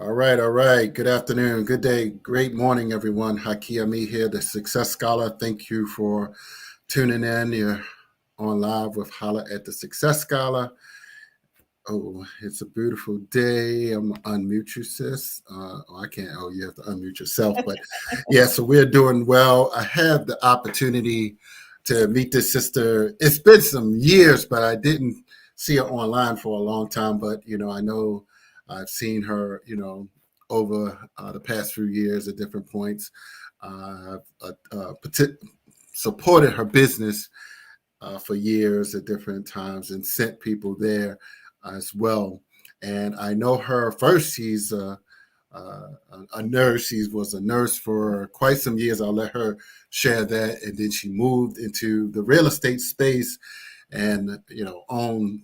All right, all right. Good afternoon, good day, great morning, everyone. Haki Ami here, the Success Scholar. Thank you for tuning in. You're on live with Holla at the Success Scholar. Oh, it's a beautiful day. I'm gonna unmute you, sis. I can't. Oh, you have to unmute yourself. But yeah, so we're doing well. I had the opportunity to meet this sister. It's been some years, but I didn't see her online for a long time. But I know I've seen her, over the past few years at different points. I've supported her business for years at different times and sent people there as well. And I know her first. She's a nurse. She was a nurse for quite some years. I'll let her share that. And then she moved into the real estate space and owned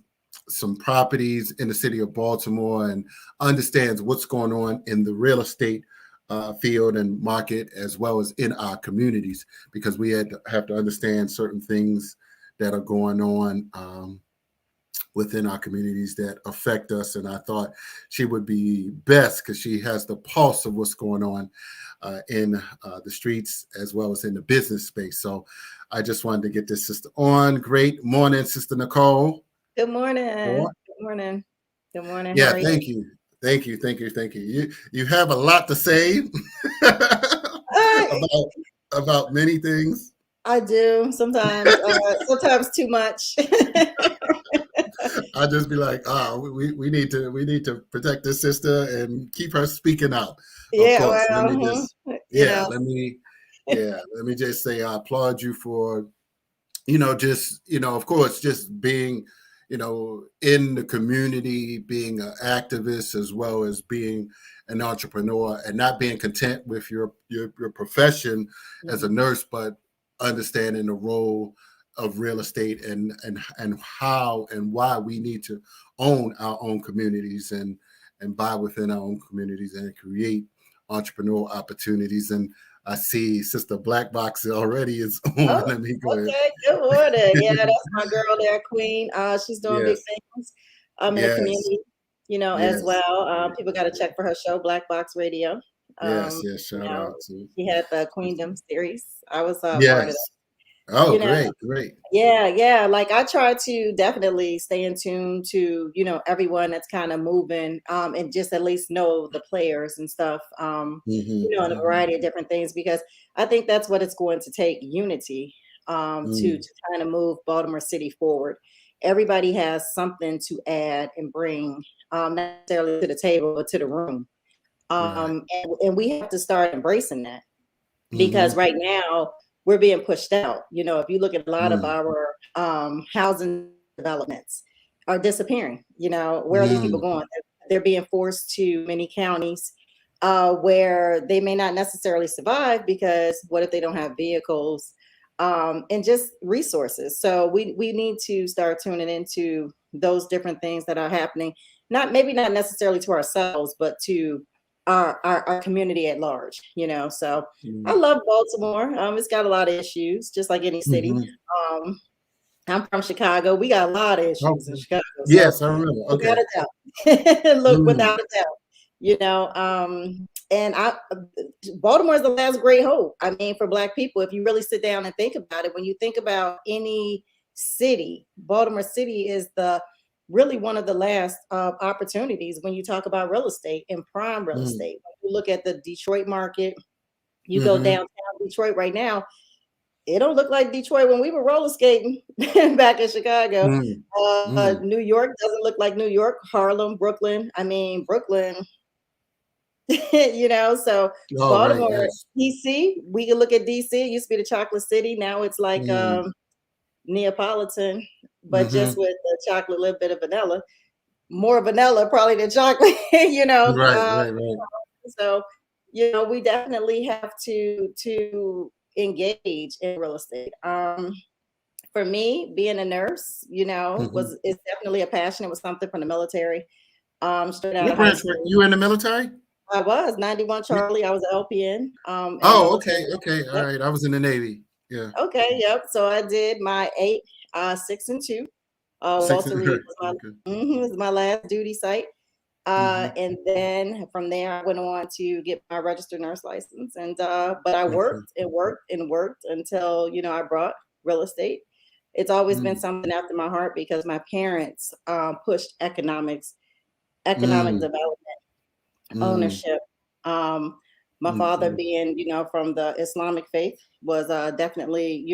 some properties in the city of Baltimore and understands what's going on in the real estate field and market as well as in our communities, because we have to understand certain things that are going on within our communities that affect us. And I thought she would be best because she has the pulse of what's going on in the streets as well as in the business space. So I just wanted to get this sister on. Great morning, Sister Nicole. Good morning. Or, Good morning. Good morning. yeah, How are thank you. Thank you. Thank you. Thank you. You have a lot to say about many things. I do sometimes. Sometimes too much. I just be like, we need to protect this sister and keep her speaking out. Of Yeah. course. Let Well, me just you yeah, know. let me just say I applaud you for, of course, just being, in the community, being an activist as well as being an entrepreneur and not being content with your profession as a nurse, but understanding the role of real estate and how and why we need to own our own communities and buy within our own communities and create entrepreneurial opportunities. And I see Sister Black Box already is on. Oh, Let me go ahead. okay. Good morning. Yeah, that's my girl there, Queen. She's doing big Yes, things in the yes, community, as yes, well. great, People got to check for her show, Black Box Radio. yes, yes. You Shout know, out to she had the Queendom series. I was part of that. yes. Oh, You know, great, great. Yeah. Like I try to definitely stay in tune to, everyone that's kind of moving, and just at least know the players and stuff, and a Hmm. variety of different things, because I think that's what it's going to take, unity, to kind of move Baltimore City forward. Everybody has something to add and bring, not necessarily to the table, but to the room. Right. And we have to start embracing that, because Hmm. right now we're being pushed out. If you look at a lot of our housing developments are disappearing. Where are these people Mm. going? They're being forced to many counties where they may not necessarily survive, because what if they don't have vehicles and just resources? So we need to start tuning into those different things that are happening, not necessarily to ourselves, but to our community at large. So I Mm. love Baltimore. It's got a lot of issues, just like any city. Hmm. Um, I'm from Chicago. We got a lot of issues in Okay. Chicago. So Yes, I remember. without Okay. a doubt, look, Mm. without a doubt, and Baltimore is the last great hope. I mean, for Black people, if you really sit down and think about it, when you think about any city, Baltimore City is the really one of the last opportunities when you talk about real estate and prime real Mm. estate. When you look at the Detroit market, you go Hmm. downtown Detroit right now, it don't look like Detroit when we were roller skating back in Chicago. Mm. Mm. New York doesn't look like New York. Harlem, Brooklyn. I mean, Brooklyn, so Oh, right. Baltimore, Yes. DC, we can look at DC. It used to be the chocolate city. Now it's like Mm. Neapolitan, but just Hmm. with the chocolate, a little bit of vanilla. More vanilla probably than chocolate, Right. Right. Right. So, we definitely have to engage in real estate. For me, being a nurse, Hmm. is definitely a passion. It was something from the military. Straight out What of high branch were school, you in the military? I was 91 Charlie. I was an LPN in the Oh, military. okay. Okay. All Yep. right. I was in the Navy. Yeah. Okay. Yep. So I did my 8, 6, and 2. Six. Walter Reed was Okay. was my last duty site. Hmm. And then from there, I went on to get my registered nurse license. And but I Okay. worked and worked and worked until I brought real estate. It's always been Mm, something after my heart because my parents pushed economic mm, development, mm, ownership. Um, my father, mm, being from the Islamic faith, was definitely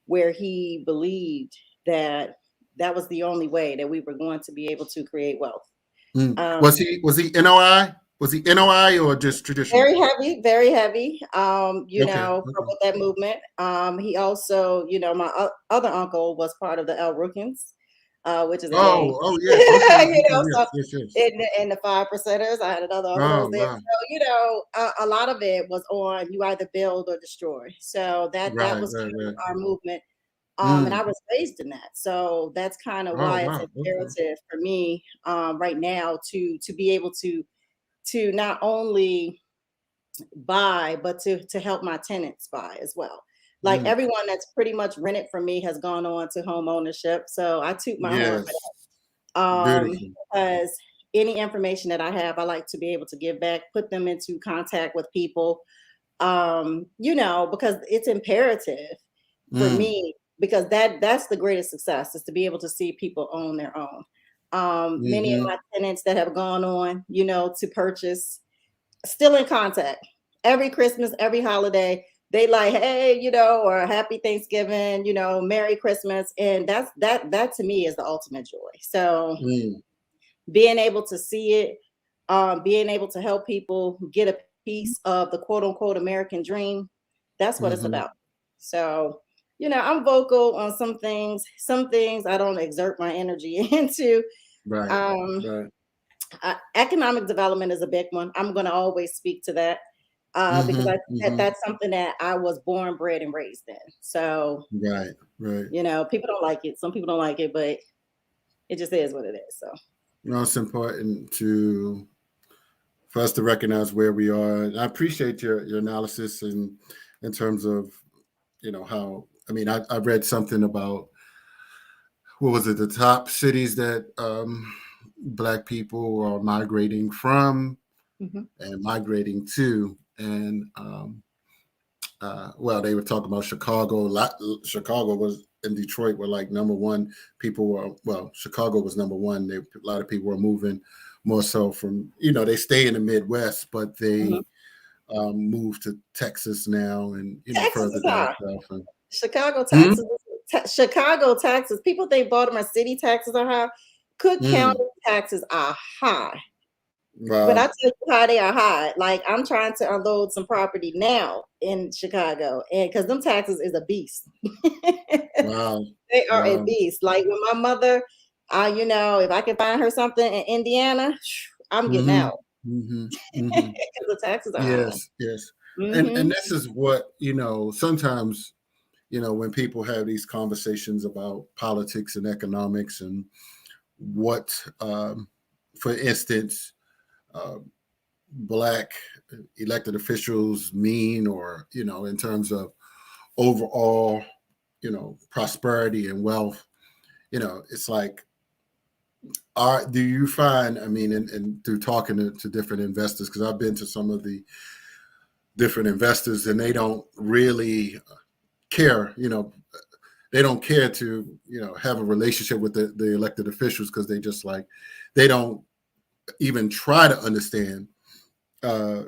where he believed that that was the only way that we were going to be able to create wealth. mm. Um, Was he NOI? Was he NOI or just traditional? Very heavy, very heavy. Okay. From Okay. with that movement. He also, my other uncle was part of the El Rukins, which is a gang. Oh. Oh. Yes. Okay. Okay. Yes. So Yes. Yes. in the five percenters, I had another uncle that Oh. was there. Wow. So, a lot of it was on you either build or destroy. So that Right. was Right. kind of Right. our movement. And I Mm. was raised in that. So that's kind of Oh. why it's Wow. Okay. imperative for me right now to be able to not only buy, but to help my tenants buy as well. Like Mm. everyone that's pretty much rented from me has gone on to home ownership. So I toot my horn for Yes. that. Beautiful. Because any information that I have, I like to be able to give back, put them into contact with people. Because it's imperative for Mm. me, because that's the greatest success, is to be able to see people own their own. Many of Mm-hmm. my tenants that have gone on, to purchase, still in contact every Christmas, every holiday. They like, hey, or happy Thanksgiving, Merry Christmas. And that to me is the ultimate joy. So Mm. being able to see it, being able to help people get a piece of the quote unquote American dream, that's what it's Mm-hmm. about. So, I'm vocal on some things. Some things I don't exert my energy into. Right. Um, Right. Economic development is a big one. I'm going to always speak to that because Mm-hmm. Mm-hmm. that's something that I was born, bred, and raised in. So, Right. Right. people don't like it. Some people don't like it, but it just is what it is. So, It's important to for us to recognize where we are. And I appreciate your analysis in terms of how I read something about what was it, the top cities that black people are migrating from mhm, and migrating to, and well, they were talking about Chicago. Chicago was and Detroit were like number one. People were Chicago was number one. A lot of people were moving more so from they stay in the Midwest, but mhm. they moved to Texas now and Texas further is down high. south. And, Chicago hmm? taxes. Chicago taxes. People think Baltimore city taxes are high. Cook County Mm. taxes are high. But I Wow, tell you how they are high. Like I'm trying to unload some property now in Chicago, and because them taxes is a beast. wow, They are a wow. beast. Like when my mother, if I can find her something in Indiana, I'm getting Hmm. out Hmm. Hmm. because the taxes are high. Yes, yes. And Hmm. this is what sometimes when people have these conversations about politics and economics and what, for instance, uh, black elected officials mean, or in terms of overall, prosperity and wealth. It's like, do you find? I mean, and through talking to different investors, because I've been to some of the different investors, and they don't really care. They don't care to have a relationship with the elected officials, because they just like they don't even try to understand uh,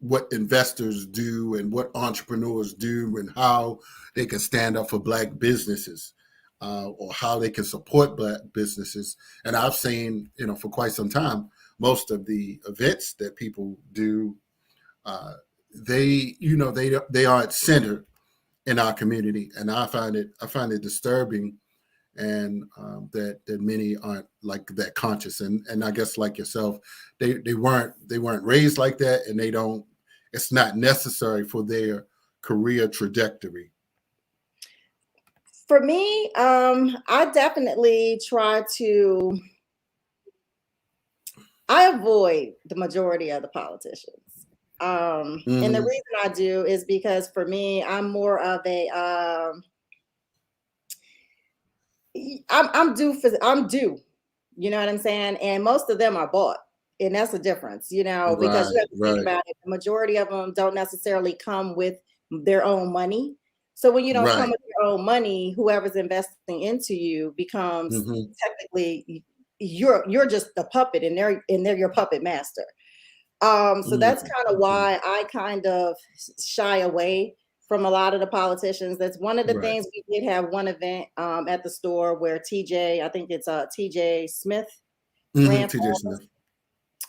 what investors do and what entrepreneurs do and how they can stand up for black businesses, or how they can support black businesses. And I've seen for quite some time most of the events that people do, uh, they aren't centered in our community, and I find it disturbing, and that many aren't like that conscious, and I guess like yourself, they weren't raised like that, and they don't. It's not necessary for their career trajectory. For me, I definitely try to. I avoid the majority of the politicians. And the Hmm. reason I do is because for me, I'm more of a I'm due. You know what I'm saying? And most of them are bought. And that's the difference, because Right, you have to think right, about it. The majority of them don't necessarily come with their own money. So when you don't come right. with your own money, whoever's investing into you becomes Mm-hmm. technically you're just a puppet and they're your puppet master. So that's Mm, kind of okay. why I kind of shy away from a lot of the politicians. That's one of the Right. things. We did have one event at the store where TJ, I think it's TJ Smith, Mm-hmm. ran for TJ office. Smith.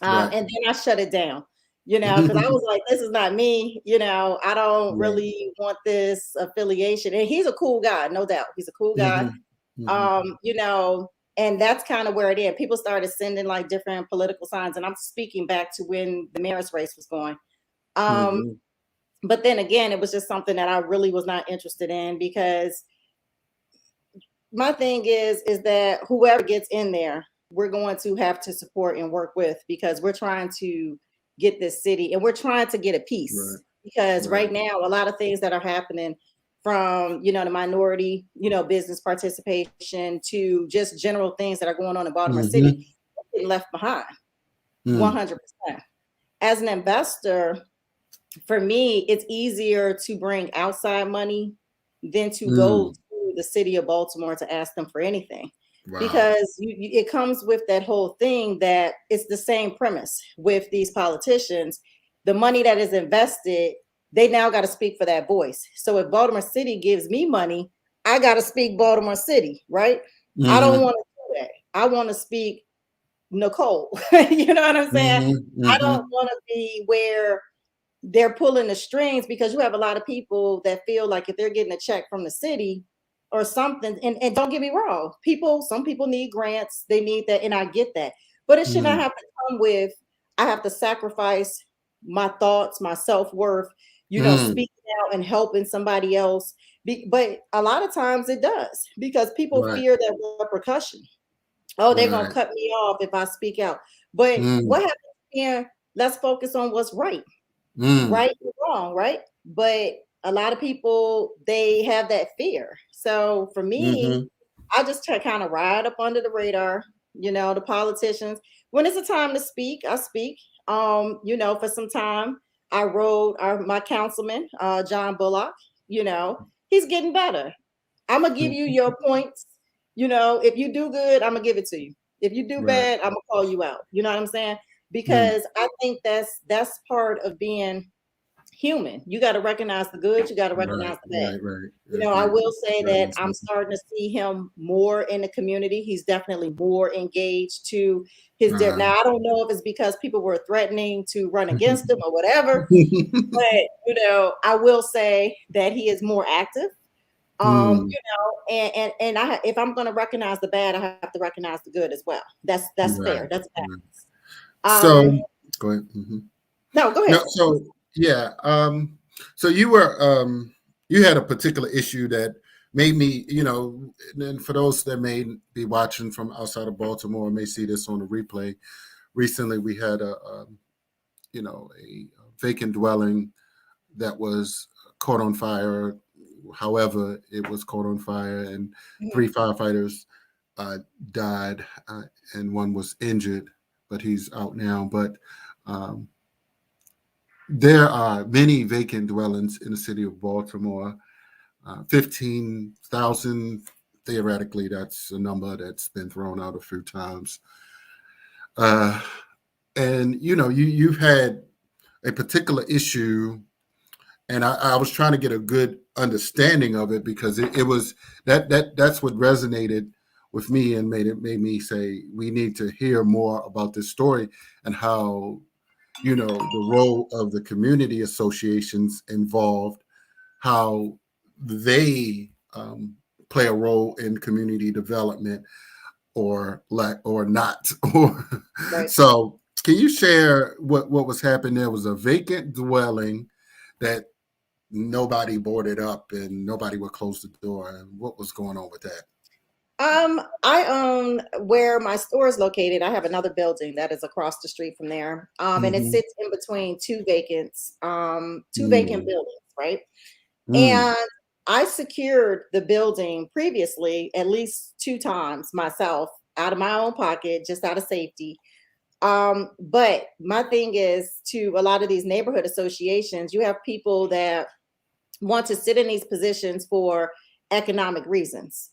Right. And then I shut it down, because I was like, this is not me. I don't Right. really want this affiliation. And he's a cool guy, no doubt. He's a cool guy. Mm-hmm. Mm-hmm. And that's kind of where it is. People started sending like different political signs, and I'm speaking back to when the mayor's race was going. Um, Mm-hmm. but then again, it was just something that I really was not interested in, because my thing is that whoever gets in there, we're going to have to support and work with, because we're trying to get this city and we're trying to get a Right. piece. Because Right. right now, a lot of things that are happening, from the minority business participation to just general things that are going on in Baltimore City, Mm-hmm. getting left behind. Mm. 100%. As an investor, for me, it's easier to bring outside money than to go Mm. to the city of Baltimore to ask them for anything. Wow. Because it comes with that whole thing that it's the same premise with these politicians. The money that is invested, they now got to speak for that voice. So if Baltimore City gives me money, I got to speak Baltimore City, right? I don't Mm-hmm. want to do that. I want to speak Nicole. You know what I'm saying? Mm-hmm. I Mm-hmm. don't want to be where they're pulling the strings, because you have a lot of people that feel like if they're getting a check from the city or something, and don't get me wrong, some people need grants, they need that, and I get that. But it should not Mm. have to come with, I have to sacrifice my thoughts, my self-worth, Mm. speaking out and helping somebody else. But a lot of times it does, because people Right. fear that repercussion. Oh, they're gonna Right. cut me off if I speak out. But Mm. what happens here? Let's focus on what's right, Mm. right and wrong, right? But a lot of people, they have that fear. So for me, Mm-hmm. I just kind of ride up under the radar, the politicians. When it's a time to speak, I speak. For some time, I rode my councilman, John Bullock. He's getting better. I'm gonna give you Mm-hmm. your points. If you do good, I'm gonna give it to you. If you do Right. bad, I'm gonna call you out. You know what I'm saying? Mm. Because I think that's part of being human. You got to recognize the good. You got to Right. recognize the bad. Right. Right. I Agree. will say Very that much I'm so. starting to see him more in the community. He's definitely more engaged to his. Uh, Now I don't know if it's because people were threatening to run against him or whatever, but I will say that he is more active. mm. And if I'm going to recognize the bad, I have to recognize the good as well. That's Right. fair. That's Right. balance. So go ahead. Mm-hmm. No, go No, ahead. so yeah, so you had a particular issue that made me, and for those that may be watching from outside of Baltimore may see this on the replay. Recently, we had a vacant dwelling that was caught on fire. However, it was caught on fire, and Mhm. three firefighters uh, died, and one was injured, but he's out now. But um, there are many vacant dwellings in the city of Baltimore. 15,000, theoretically, that's a number that's been thrown out a few times. Uh, and you've had a particular issue, and I was trying to get a good understanding of it, because it was that's what resonated with me and made me say we need to hear more about this story, and how the role of the community associations involved, how they play a role in community development, or lack or not. Right. So can you share what was happening? There was a vacant dwelling that nobody boarded up, and nobody would close the door, and what was going on with that? I own where my store is located. I have another building that is across the street from there. And it Mm-hmm. sits in between two vacant Mm. buildings, right? Mm. And I secured the building previously at least two times myself. out of my own pocket, just out of safety. But my thing is, to a lot of these neighborhood associations, you have people that want to sit in these positions for economic reasons.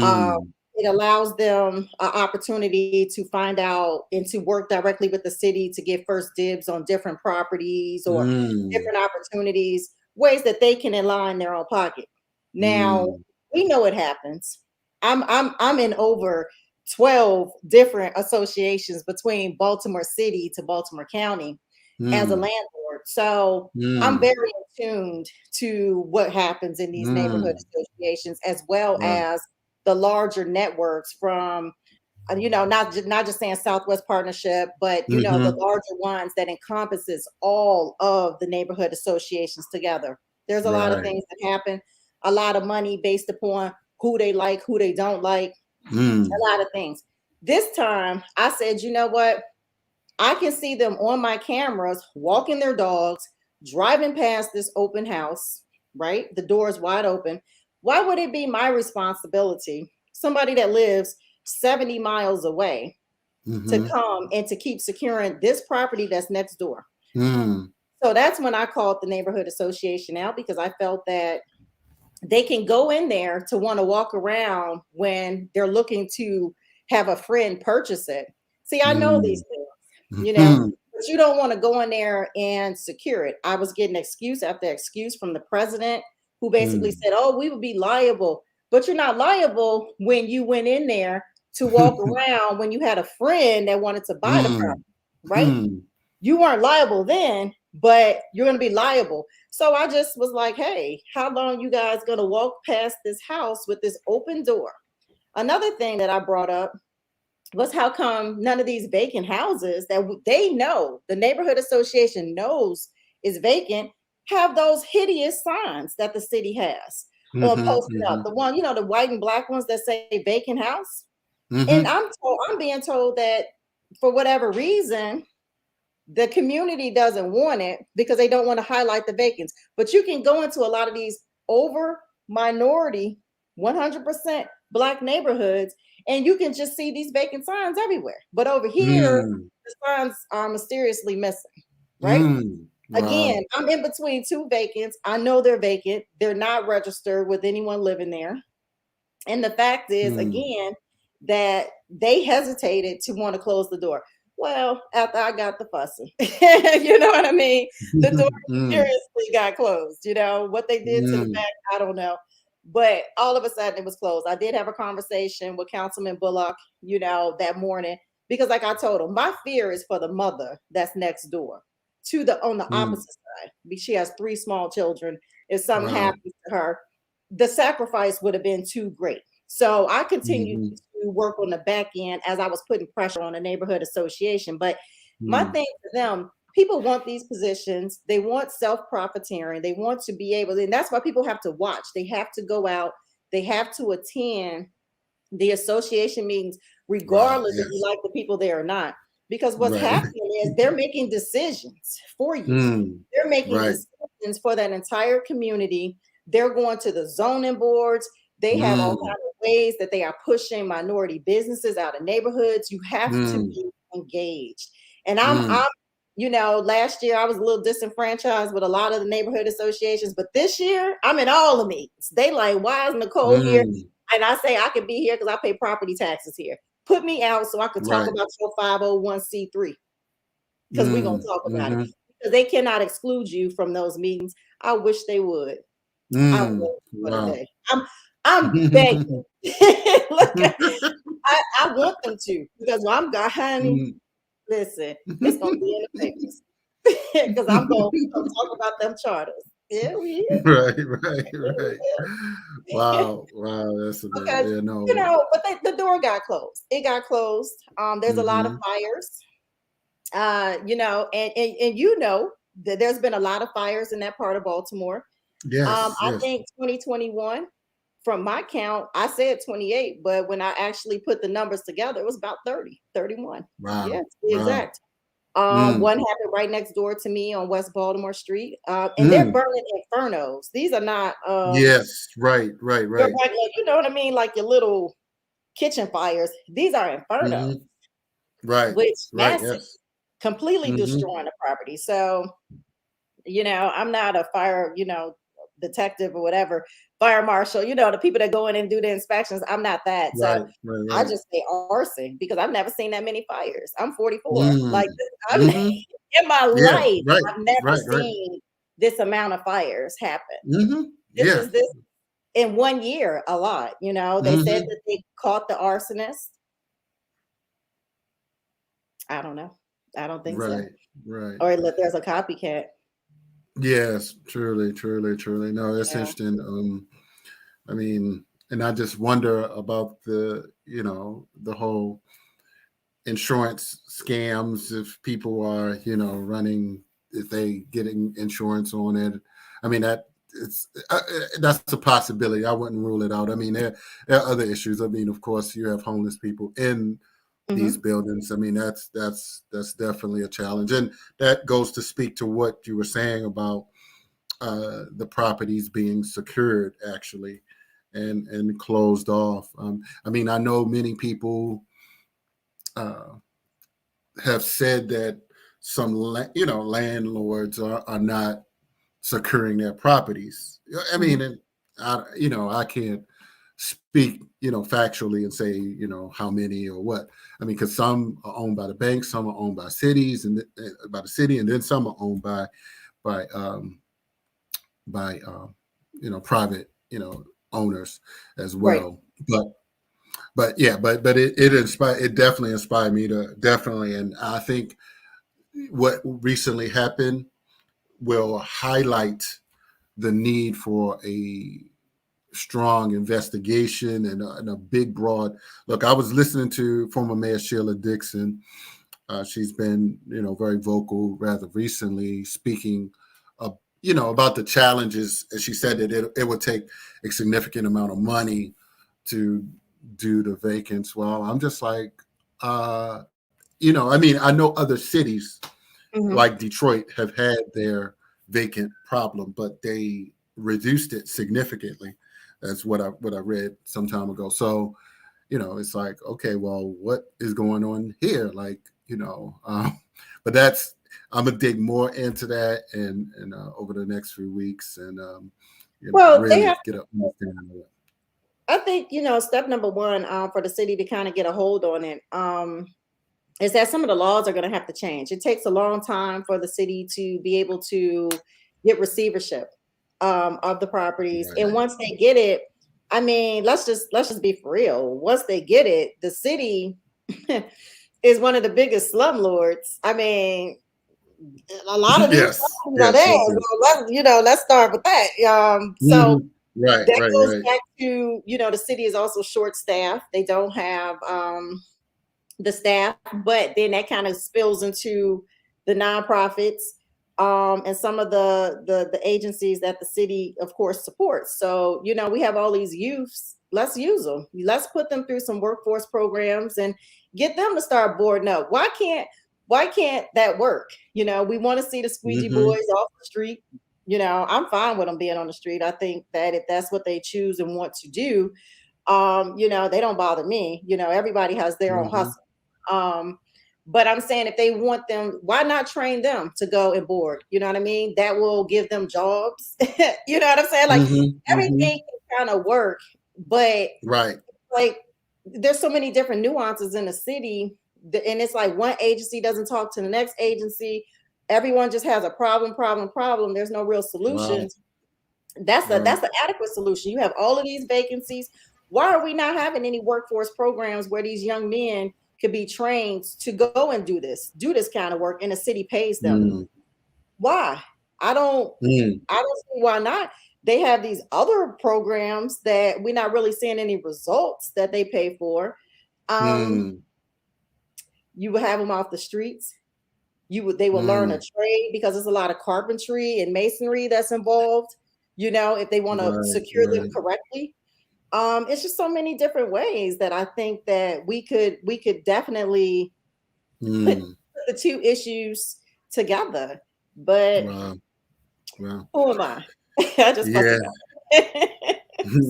Um, Mm, it allows them an opportunity to find out and to work directly with the city to get first dibs on different properties or mm, different opportunities, ways that they can align their own pocket. Now, mm, we know it happens. I'm in over 12 different associations between Baltimore City to Baltimore County as a mm, landlord. So I'm mm, very attuned to what happens in these neighborhood mm. associations, as well Right. as the larger networks from, not just saying Southwest Partnership, but the Mm-hmm. larger ones that encompasses all of the neighborhood associations together. There's a lot of Right. things that happen, a lot of money based upon who they like, who they don't like, Mm, a lot of things. This time I said, you know what? I can see them on my cameras walking their dogs, driving past this open house, right? The door is wide open. Why would it be my responsibility, somebody that lives 70 miles away, to mm-hmm. come and to keep securing this property that's next door? Mm, So that's when I called the neighborhood association out, because I felt that they can go in there to want to walk around when they're looking to have a friend purchase it. See, I know these mm, things, mm, but you don't want to go in there and secure it. I was getting excuse after excuse from the president, who basically mm. said, oh, we would be liable. But you're not liable when you went in there to walk around when you had a friend that wanted to buy the Mm, property, right? mm, You weren't liable then, but you're going to be liable. So I just was like, hey, how long you guys going to walk past this house with this open door? Another thing that I brought up was, how come none of these vacant houses that they know, the neighborhood association knows is vacant, have those hideous signs that the city has on mm-hmm, posted up? mm-hmm, The one, the white and black ones that say vacant house. And mm-hmm, I'm being told that for whatever reason, the community doesn't want it because they don't want to highlight the vacants. But you can go into a lot of these over minority, 100% black neighborhoods, and you can just see these vacant signs everywhere. But over here, mm, the signs are mysteriously missing, right? mm. Again, Wow. I'm in between two vacants. I know they're vacant. They're not registered with anyone living there. And the fact is, Mm, again, that they hesitated to want to close the door. Well, after I got the fussing, you know what I mean? The door mm, seriously got closed. What they did to the mm, back, I don't know. But all of a sudden it was closed. I did have a conversation with Councilman Bullock, that morning, because like I told him, my fear is for the mother that's next door to the on the mm. opposite side. She has three small children. If something Wow. happens to her, the sacrifice would have been too great. So I continued Mm-hmm, to work on the back end as I was putting pressure on the neighborhood association. But my mm, thing for them, people want these positions. They want self-profiteering. They want to be able, and that's why people have to watch. They have to go out. They have to attend the association meetings, wow. regardless if you Yes. like the people there or not. Because what's Right. happening is they're making decisions for you. Mm, They're making right. decisions for that entire community. They're going to the zoning boards. They have all Mm, kinds of ways that they are pushing minority businesses out of neighborhoods. You have to mm, be engaged. And I'm, mm, I'm, last year I was a little disenfranchised with a lot of the neighborhood associations, but this year I'm in all the meetings. They like, why is Nicole here? mm. And I say I can be here because I pay property taxes here. Put me out so I could talk Right. about your 501c3, because we're gonna Mm, talk about it. mm-hmm, Because they cannot exclude you from those meetings. I wish they would. I mm. would for the Wow. day. I'm begging. Look, I want them to, because I'm got honey. Mm. Listen, it's gonna be in the papers. Because I'm gonna talk about them charters. Yeah, we is. Right, right, right. Wow, wow, that's amazing. Because Yeah, no. but the door got closed. It got closed. There's a lot of Mm-hmm. fires. And that there's been a lot of fires in that part of Baltimore. Yes, I yes. think 2021, from my count, I said 28, but when I actually put the numbers together, it was about 30, 31. Yeah, Wow, to be wow. exact. Mm, One happened right next door to me on West Baltimore Street. And they're mm. burning infernos. These are not Yes, right, right, your right. regular, you know what I mean? Like your little, kitchen fires. These are infernos, Hmm. Right. which Right. massive, Yes. completely Hmm. destroying the property. So, I'm not a fire, detective or whatever, fire marshal, the people that go in and do the inspections. I'm not that. So Right. Right. I Right. just say arson because I've never seen that many fires. I'm 44. Mm. Like, I'm Hmm. in my Yeah. life, Right. I've never Right. Right. seen this amount of fires happen. Hmm. This Yeah. is this in 1 year, a lot. They said Hmm. that they caught the arsonist. I don't know. I don't think so. Right. Right. Or look, there's a copycat. Yes. Truly. Truly. Truly. No, that's Yeah. interesting. I mean, and I just wonder about the whole insurance scams. If people are, running, if they getting insurance on it. I mean, that's a possibility. I wouldn't rule it out. I mean, there are other issues. I mean, of course, you have homeless people in these Hmm. buildings. I mean, that's definitely a challenge, and that goes to speak to what you were saying about the properties being secured actually, and closed off. I mean, I know many people uh, have said that some landlords are not securing their properties. I mean, Hmm. and I can't speak factually and say how many or what. I mean, because some are owned by the banks, some are owned by cities and by the city, and then some are owned by private owners as Right. well. But yeah, but it definitely inspired me to definitely, and I think what recently happened will highlight the need for a strong investigation and a big broad look. I was listening to former Mayor Sheila Dixon. She's been very vocal rather recently, speaking about the challenges, and she said that it would take a significant amount of money to do the vacants. Well, I'm just like, I mean, I know other cities Hmm. like Detroit have had their vacant problem, but they reduced it significantly. That's what I read some time ago. So it's like, okay, well, what is going on here? Like, but that's I'm gonna dig more into that and over the next few weeks and Well, they really have. get an understanding of it. I think step number one, for the city to kind of get a hold on it, is that some of the laws are going to have to change. It takes a long time for the city to be able to get receivership, of the properties, and Right. once they get it, I mean, let's just be for real. Once they get it, the city is one of the biggest slumlords. I mean, a lot of these Yes. properties are Yes. there. Yes. So Yes. let's start with that. So Hmm. Right. that Right. goes Right. back to the city is also short staffed. They don't have the staff, but then that kind of spills into the nonprofits, and some of the agencies that the city, of course, supports. So we have all these youths. Let's use them. Let's put them through some workforce programs and get them to start boarding up. Why can't that work? We want to see the squeegee boys Hmm. off the street. I'm fine with them being on the street. I think that if that's what they choose and want to do, they don't bother me. Everybody has their own Hmm. hustle. Um, but I'm saying if they want them, why not train them to go and board? You know what I mean? That will give them jobs. You know what I'm saying? Like Hmm. Hmm. everything can kind of work, but Right. like there's so many different nuances in the city, and it's like one agency doesn't talk to the next agency. Everyone just has a problem. There's no real Wow. solutions. That's Wow. the adequate solution. You have all of these vacancies. Why are we not having any workforce programs where these young men could be trained to go and do this kind of work, and the city pays them? Mm. Why? I don't Mm. I don't see why not. They have these other programs that we're not really seeing any results that they pay for. Um, Mm. you would have them off the streets. They will learn a Mm. trade because there's a lot of carpentry and masonry that's involved. If they want to Right. secure them Right. correctly. It's just so many different ways that I think that we could definitely put Mm. the two issues together. But Wow. Wow. who am I? I just fuss Yeah. about it.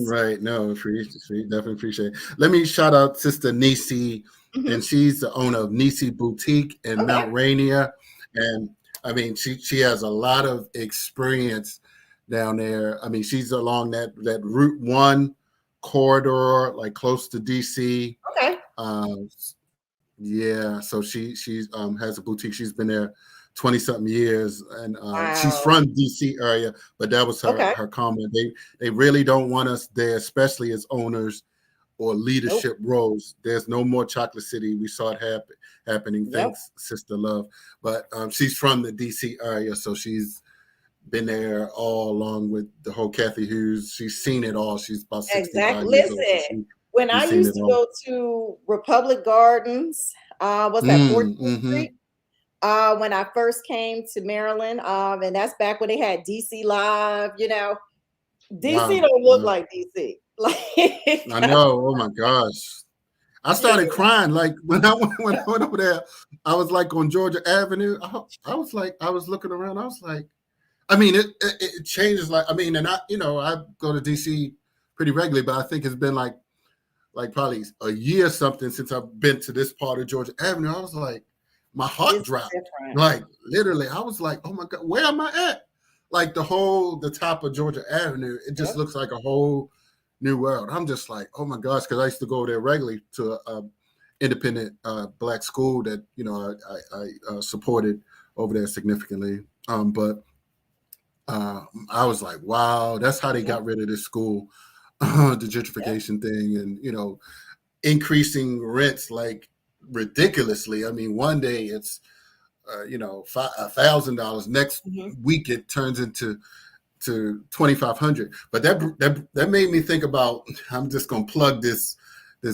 Right. No, definitely appreciate it. Let me shout out Sister Nisi, Mhm. and she's the owner of Nisi Boutique in Okay. Mount Rainier. And I mean, she has a lot of experience down there. I mean, she's along that Route One corridor, like close to DC. Okay. Uh, yeah, so she has a boutique. She's been there 20 something years, and she's Wow. from DC area. But that was Okay. her comment. They really don't want us there, especially as owners or Nope. leadership roles. There's no more Chocolate City. We saw it happening. Yep. Thanks, Sister Love. But she's from the DC area, so she's been there all along with the whole Kathy Hughes. She's seen it all. She's about Exactly. 65 years old, so Listen, when I she's seen used it to all. go to Republic Gardens, what's that, 14th Mm-hmm. Street? When I first came to Maryland, and that's back when they had DC Live. DC Wow. don't look Wow. like DC. Like, I know. Oh my gosh. I yeah, started crying like when I went over there. I was like on Georgia Avenue. I was like, I was looking around. I was like, I mean, it changes. Like, I mean, and I go to DC pretty regularly, but I think it's been like probably a year or something since I've been to this part of Georgia Avenue. I was like, my heart it's dropped. different. Like literally, I was like, oh my God, where am I at? Like the top of Georgia Avenue, it just Yep. looks like a whole new world. I'm just like, oh my gosh, because I used to go there regularly to a independent black school that I supported over there significantly. But I was like, wow, that's how they Yep. got rid of this school, the Yep. gentrification thing, and increasing rents like ridiculously. I mean, one day it's $1,000. Next Mhm. week it turns into to 2,500. But that made me think about. I'm just gonna plug this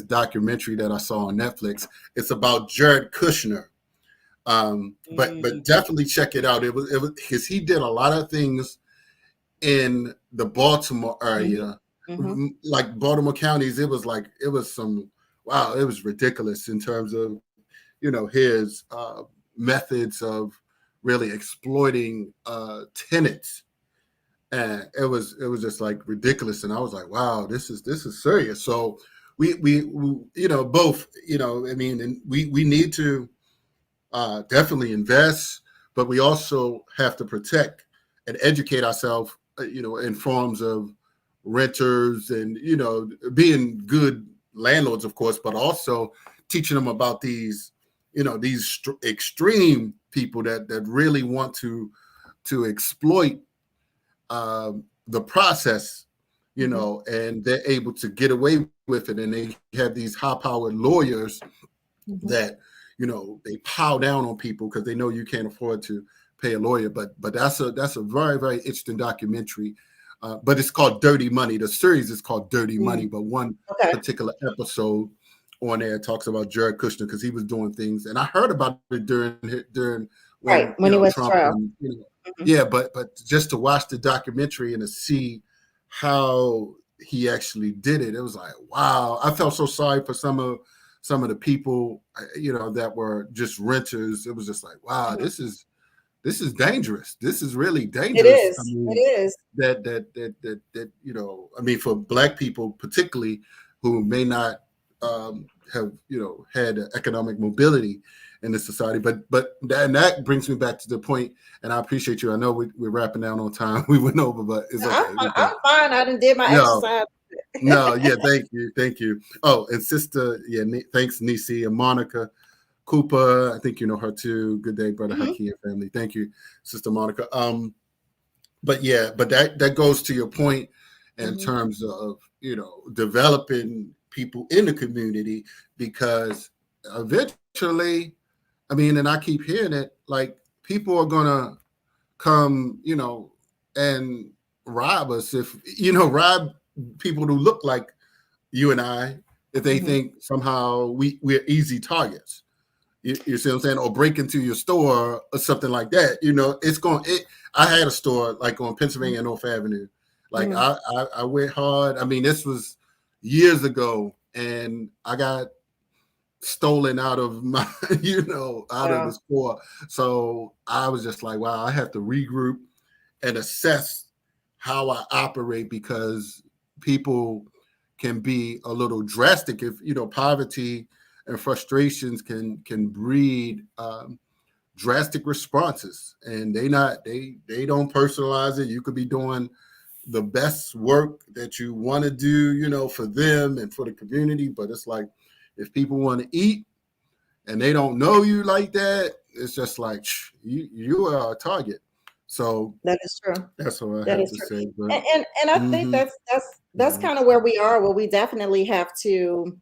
documentary that I saw on Netflix. It's about Jared Kushner. But Mm, definitely check it out. It was because he did a lot of things in the Baltimore mhm, area, mhm, like Baltimore counties. It was some wow. It was ridiculous in terms of his methods of really exploiting tenants, and it was just like ridiculous. And I was like, wow, this is serious. So we both I mean, and we need to definitely invest, but we also have to protect and educate ourselves, in forms of renters and being good landlords, of course, but also teaching them about these extreme people that really want to exploit the process, mhm, and they're able to get away with it, and they have these high-powered lawyers mhm, that they pow down on people because they know you can't afford to pay a lawyer. But that's a very very interesting documentary. But it's called Dirty Money. The series is called Dirty Money, mm. but one Okay. particular episode on there talks about Jared Kushner because he was doing things, and I heard about it during when Right. When he went to Trump trial. and Mhm. yeah, but just to watch the documentary and to see how he actually did it, it was like wow. I felt so sorry for some of the people that were just renters. It was just like wow, Mhm. this is dangerous. This is really It dangerous. I is. It mean, is. that I mean, for black people particularly who may not have had economic mobility in this society. But that brings me back to the point, and I appreciate you. I know we're wrapping down on time. We went over, but it's I'm okay. fine. It's okay. I'm fine. I done did my No, exercise. no, yeah, thank you. Oh, and sister, yeah, thanks, Nisi and Monica Cooper. I think you know her too. Good day, brother Mhm, Haki and family. Thank you, sister Monica. But yeah, but that goes to your point in mhm, terms of developing people in the community because eventually, I mean, and I keep hearing it, like people are gonna come, and rob us if rob people who look like you and I if they mhm, think somehow we're easy targets. You see what I'm saying? Or break into your store or something like that. It's going. I had a store like on mhm, Pennsylvania North Avenue. Like mhm. I went hard. I mean, this was years ago, and I got stolen out of my out of the Wow. store. So I was just like, wow, I have to regroup and assess how I operate because people can be a little drastic if poverty and frustrations can breed drastic responses, and they don't personalize it. You could be doing the best work that you want to do, for them and for the community, but it's like if people want to eat and they don't know you like that, it's just like you are a target. So That is true. that's what I That have is to true. say. But And I think mm-hmm, that's kind of where we are. Well, we definitely have to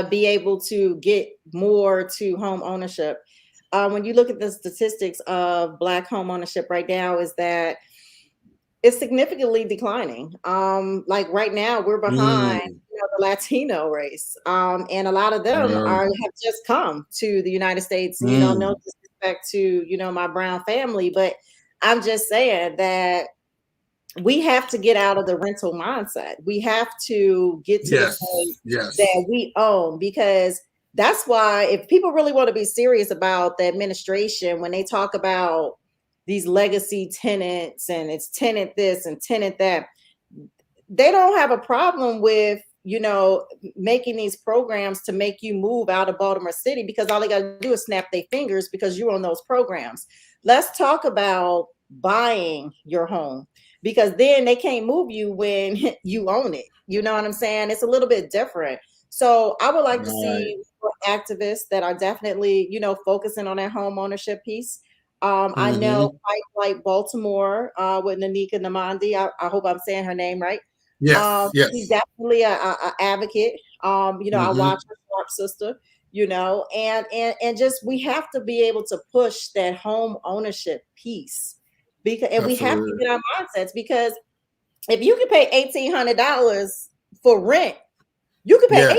be able to get more to home ownership. When you look at the statistics of Black home ownership right now, is that it's significantly declining. Like right now, we're behind mm, the Latino race, and a lot of them uh, are have just come to the United States. No mm, disrespect to my brown family, but I'm just saying that we have to get out of the rental mindset. We have to get to the point yes, yes, that we own, because that's why if people really want to be serious about the administration, when they talk about these legacy tenants and it's tenant this and tenant that, they don't have a problem with making these programs to make you move out of Baltimore City, because all they got to do is snap their fingers because you're on those programs. Let's talk about buying your home, because then they can't move you when you own it. You know what I'm saying? It's a little bit different. So I would like to right, see more activists that are definitely focusing on that home ownership piece. I know mm-hmm, Fight Like Baltimore with Nanika Namandi. I hope I'm saying her name right. yes, She's yes, definitely a advocate. I watch mm-hmm, her Sharp Sister, and just we have to be able to push that home ownership piece, and we have to absolutely, get our mindsets, because if you can pay $1,800 for rent, you can pay yeah,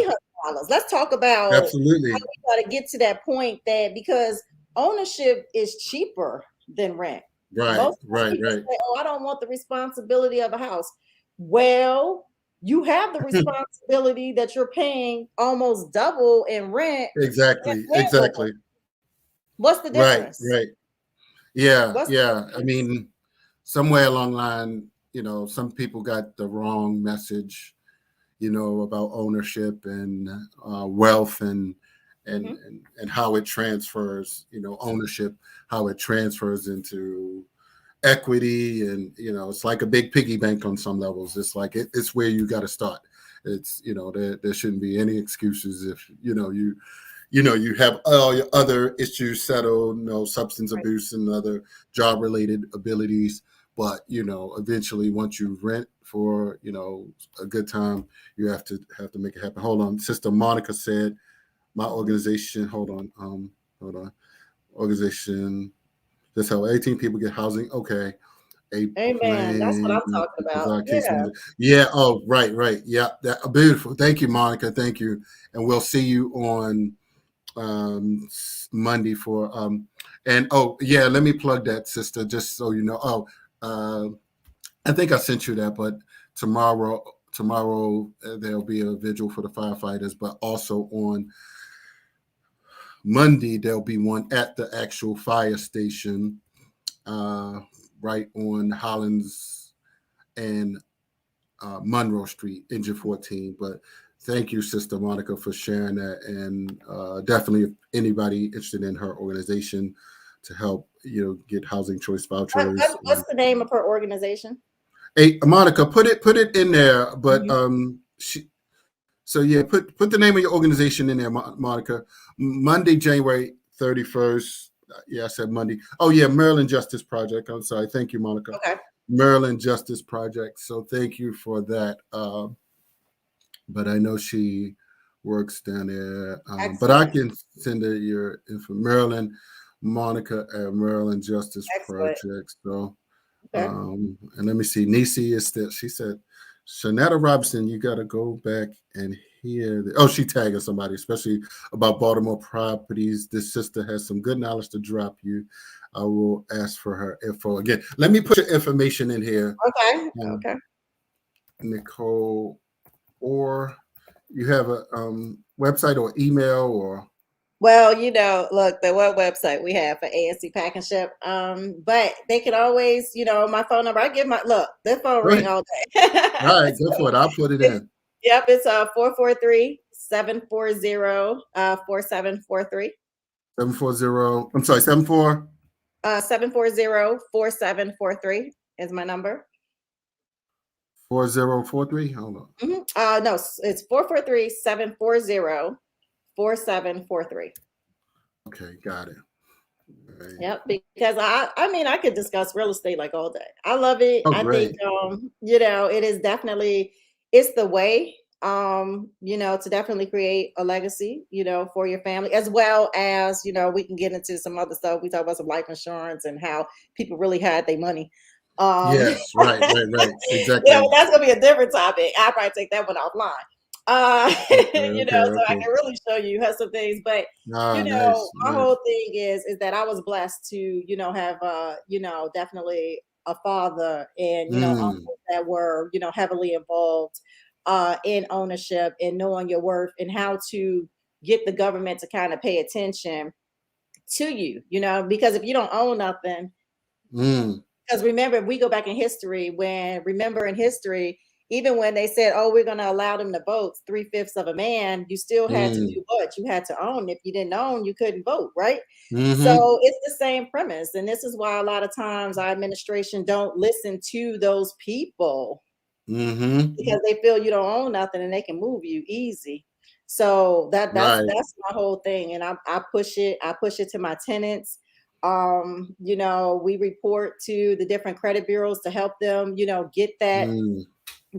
$800. Let's talk about how absolutely, we got to get to that point, that because ownership is cheaper than rent. right, Most right, people right, say, "Oh, I don't want the responsibility of a house." Well, you have the responsibility that you're paying almost double in rent as exactly, landlord. exactly, What's the right, difference? right, yeah, What's the yeah. I difference? mean, somewhere along the line, some people got the wrong message, about ownership and wealth and, Hmm. and and how it transfers, ownership, how it transfers into equity, and it's like a big piggy bank on some levels. It's like it's where you got to start. It's there shouldn't be any excuses if you have all your other issues settled, substance Right. abuse and other job related abilities. But eventually, once you rent for a good time, you have to make it happen. Hold on, Sister Monica said, my Hmm. organization. Hold on, organization. That's how 18 people get housing. Okay, a Amen. That's what plan I'm talking to about. provide case Yeah. management. Yeah. Oh, right, right. Yeah, that beautiful. Thank you, Monica. Thank you, and we'll see you on Monday for and oh yeah, let me plug that, sister, just so you know. Oh, uh, I think I sent you that, but tomorrow there'll be a vigil for the firefighters, but also on Monday there'll be one at the actual fire station, uh, right on Hollins and Monroe Street, engine 14. But thank you, Sister Monica, for sharing that. And definitely, if anybody interested in her organization to help, get housing choice vouchers. What's the name of her organization? Hey, Monica, put it in there. But Mhm. so yeah, put the name of your organization in there, Monica. Monday, January 31st. Yeah, I said Monday. Oh yeah, Maryland Justice Project. I'm sorry. Thank you, Monica. Okay. Maryland Justice Project. So thank you for that. But I know she works down there. But I Excellent. can send her your info. Maryland, Monica at Maryland Justice Excellent. Project. So, Okay. and let me see. Nisi is still. She said, Shanetta Robinson, you got to go back and hear. Oh, she tagging somebody, especially about Baltimore properties. This sister has some good knowledge to drop you. I will ask for her info again. Let me put your information in here, Okay. um, Okay. Nicole, or you have a website or email or Well, look, the what website we have for ASC Pack and Ship. But they can always, my phone number. I give my look, their phone ring Right. all day. All right, go So for it. I'll put it it's, in. yep, it's 443-740 4743. 740. I'm sorry, 74. 740-4743 is my number. 4043. Hold on. No, it's 443-740-4743. Okay, got it. Right. Yep, because I mean I could discuss real estate like all day. I love it. Oh, I think great. it is definitely it's the way to definitely create a legacy, for your family as well as, we can get into some other stuff. We talk about some life insurance and how people really had their money. Yes, right, right, right. Exactly. That's gonna be a different topic. I'll probably take that one offline. Okay, okay, So I okay. can really show you how some things, but Ah, nice, my nice. whole thing is that I was blessed to, have definitely a father and, Mm, uncles that were, heavily involved in ownership and knowing your worth and how to get the government to kind of pay attention to you, because if you don't own nothing, mm, because remember, if we go back in history, even when they said, "Oh, we're going to allow them to vote 3/5 of a man," you still had to mm, do what? You had to own. If you didn't own, you couldn't vote, right? mm-hmm, So it's the same premise, and this is why a lot of times our administration don't listen to those people mm-hmm. because they feel you don't own nothing and they can move you easy. So Right. that's my whole thing, and I push it. I push it to my tenants. We report to the different credit bureaus to help them, Mm.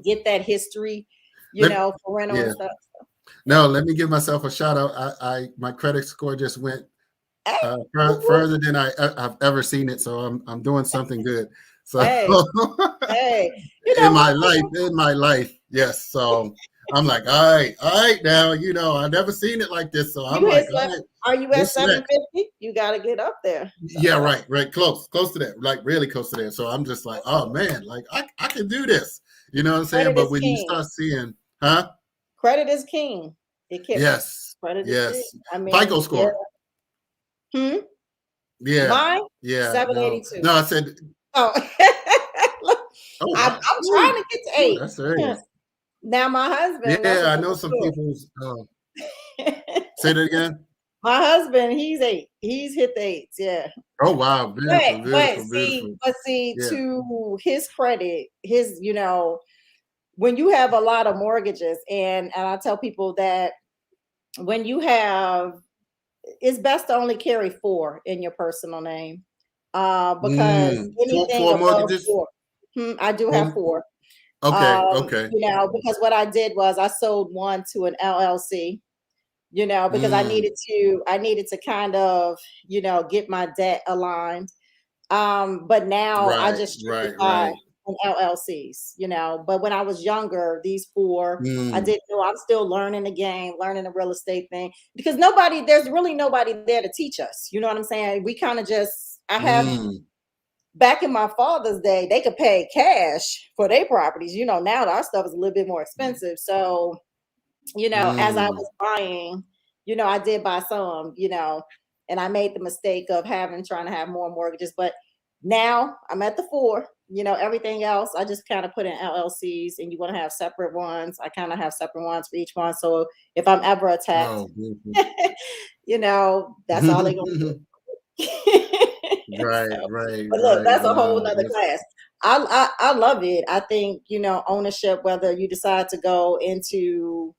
get that history, Let for rental and yeah. stuff. So, yeah. No, let me give myself a shout out. I my credit score just went Hey, whoop, whoop. further than I've ever seen it. So I'm doing something good. So Hey, hey. One thing in my life, yes. So I'm like, all right, now I've never seen it like this. So I'm you like, hit all right, are you at what's next? 750? You got to get up there. So Yeah, right, right, close to that, like really close to that. So I'm just like, oh man, like I can do this. You know what I'm saying? credit But is when you king. start seeing, huh? Credit is king. It can't. Yes, Credit is king. yes. I FICO mean, yeah. score. Hmm? Yeah, Mine, yeah. No, 782. no. I said, Oh, look, oh I'm wow, trying ooh, to get to ooh, 8. that's serious. Now my husband, that's Yeah, a I know some different people's. story. Say that again. My husband, he's 8. He's hit the 8s, yeah. Oh wow, But beautiful, but beautiful, see, beautiful. but see, Yeah. to his credit, when you have a lot of mortgages, and I tell people that when you have, it's best to only carry 4 in your personal name, because anything Four above mortgages. 4, I do have Four, 4. okay, okay. Because what I did was I sold one to an LLC, because Mm, I needed to kind of, get my debt aligned. But now I right, just strictly right, buy right. on LLCs, But when I was younger, these 4, I Mm, didn't know. I'm still learning the game, learning the real estate thing because there's really nobody there to teach us. You know what I'm saying? We kind of just, I have mm, back in my father's day, they could pay cash for their properties. Now our stuff is a little bit more expensive. So, as I mm. was buying, I did buy some, and I made the mistake of trying to have more mortgages. But now I'm at the 4, everything else I just kind of put in LLCs, and you want to have separate ones. I kind of have separate ones for each one. So if I'm ever attacked, Oh, beautiful. that's all they're going to do. Right, So, right, but look, right. that's a whole Wow. nother class. I love it. I think, ownership, whether you decide to go into,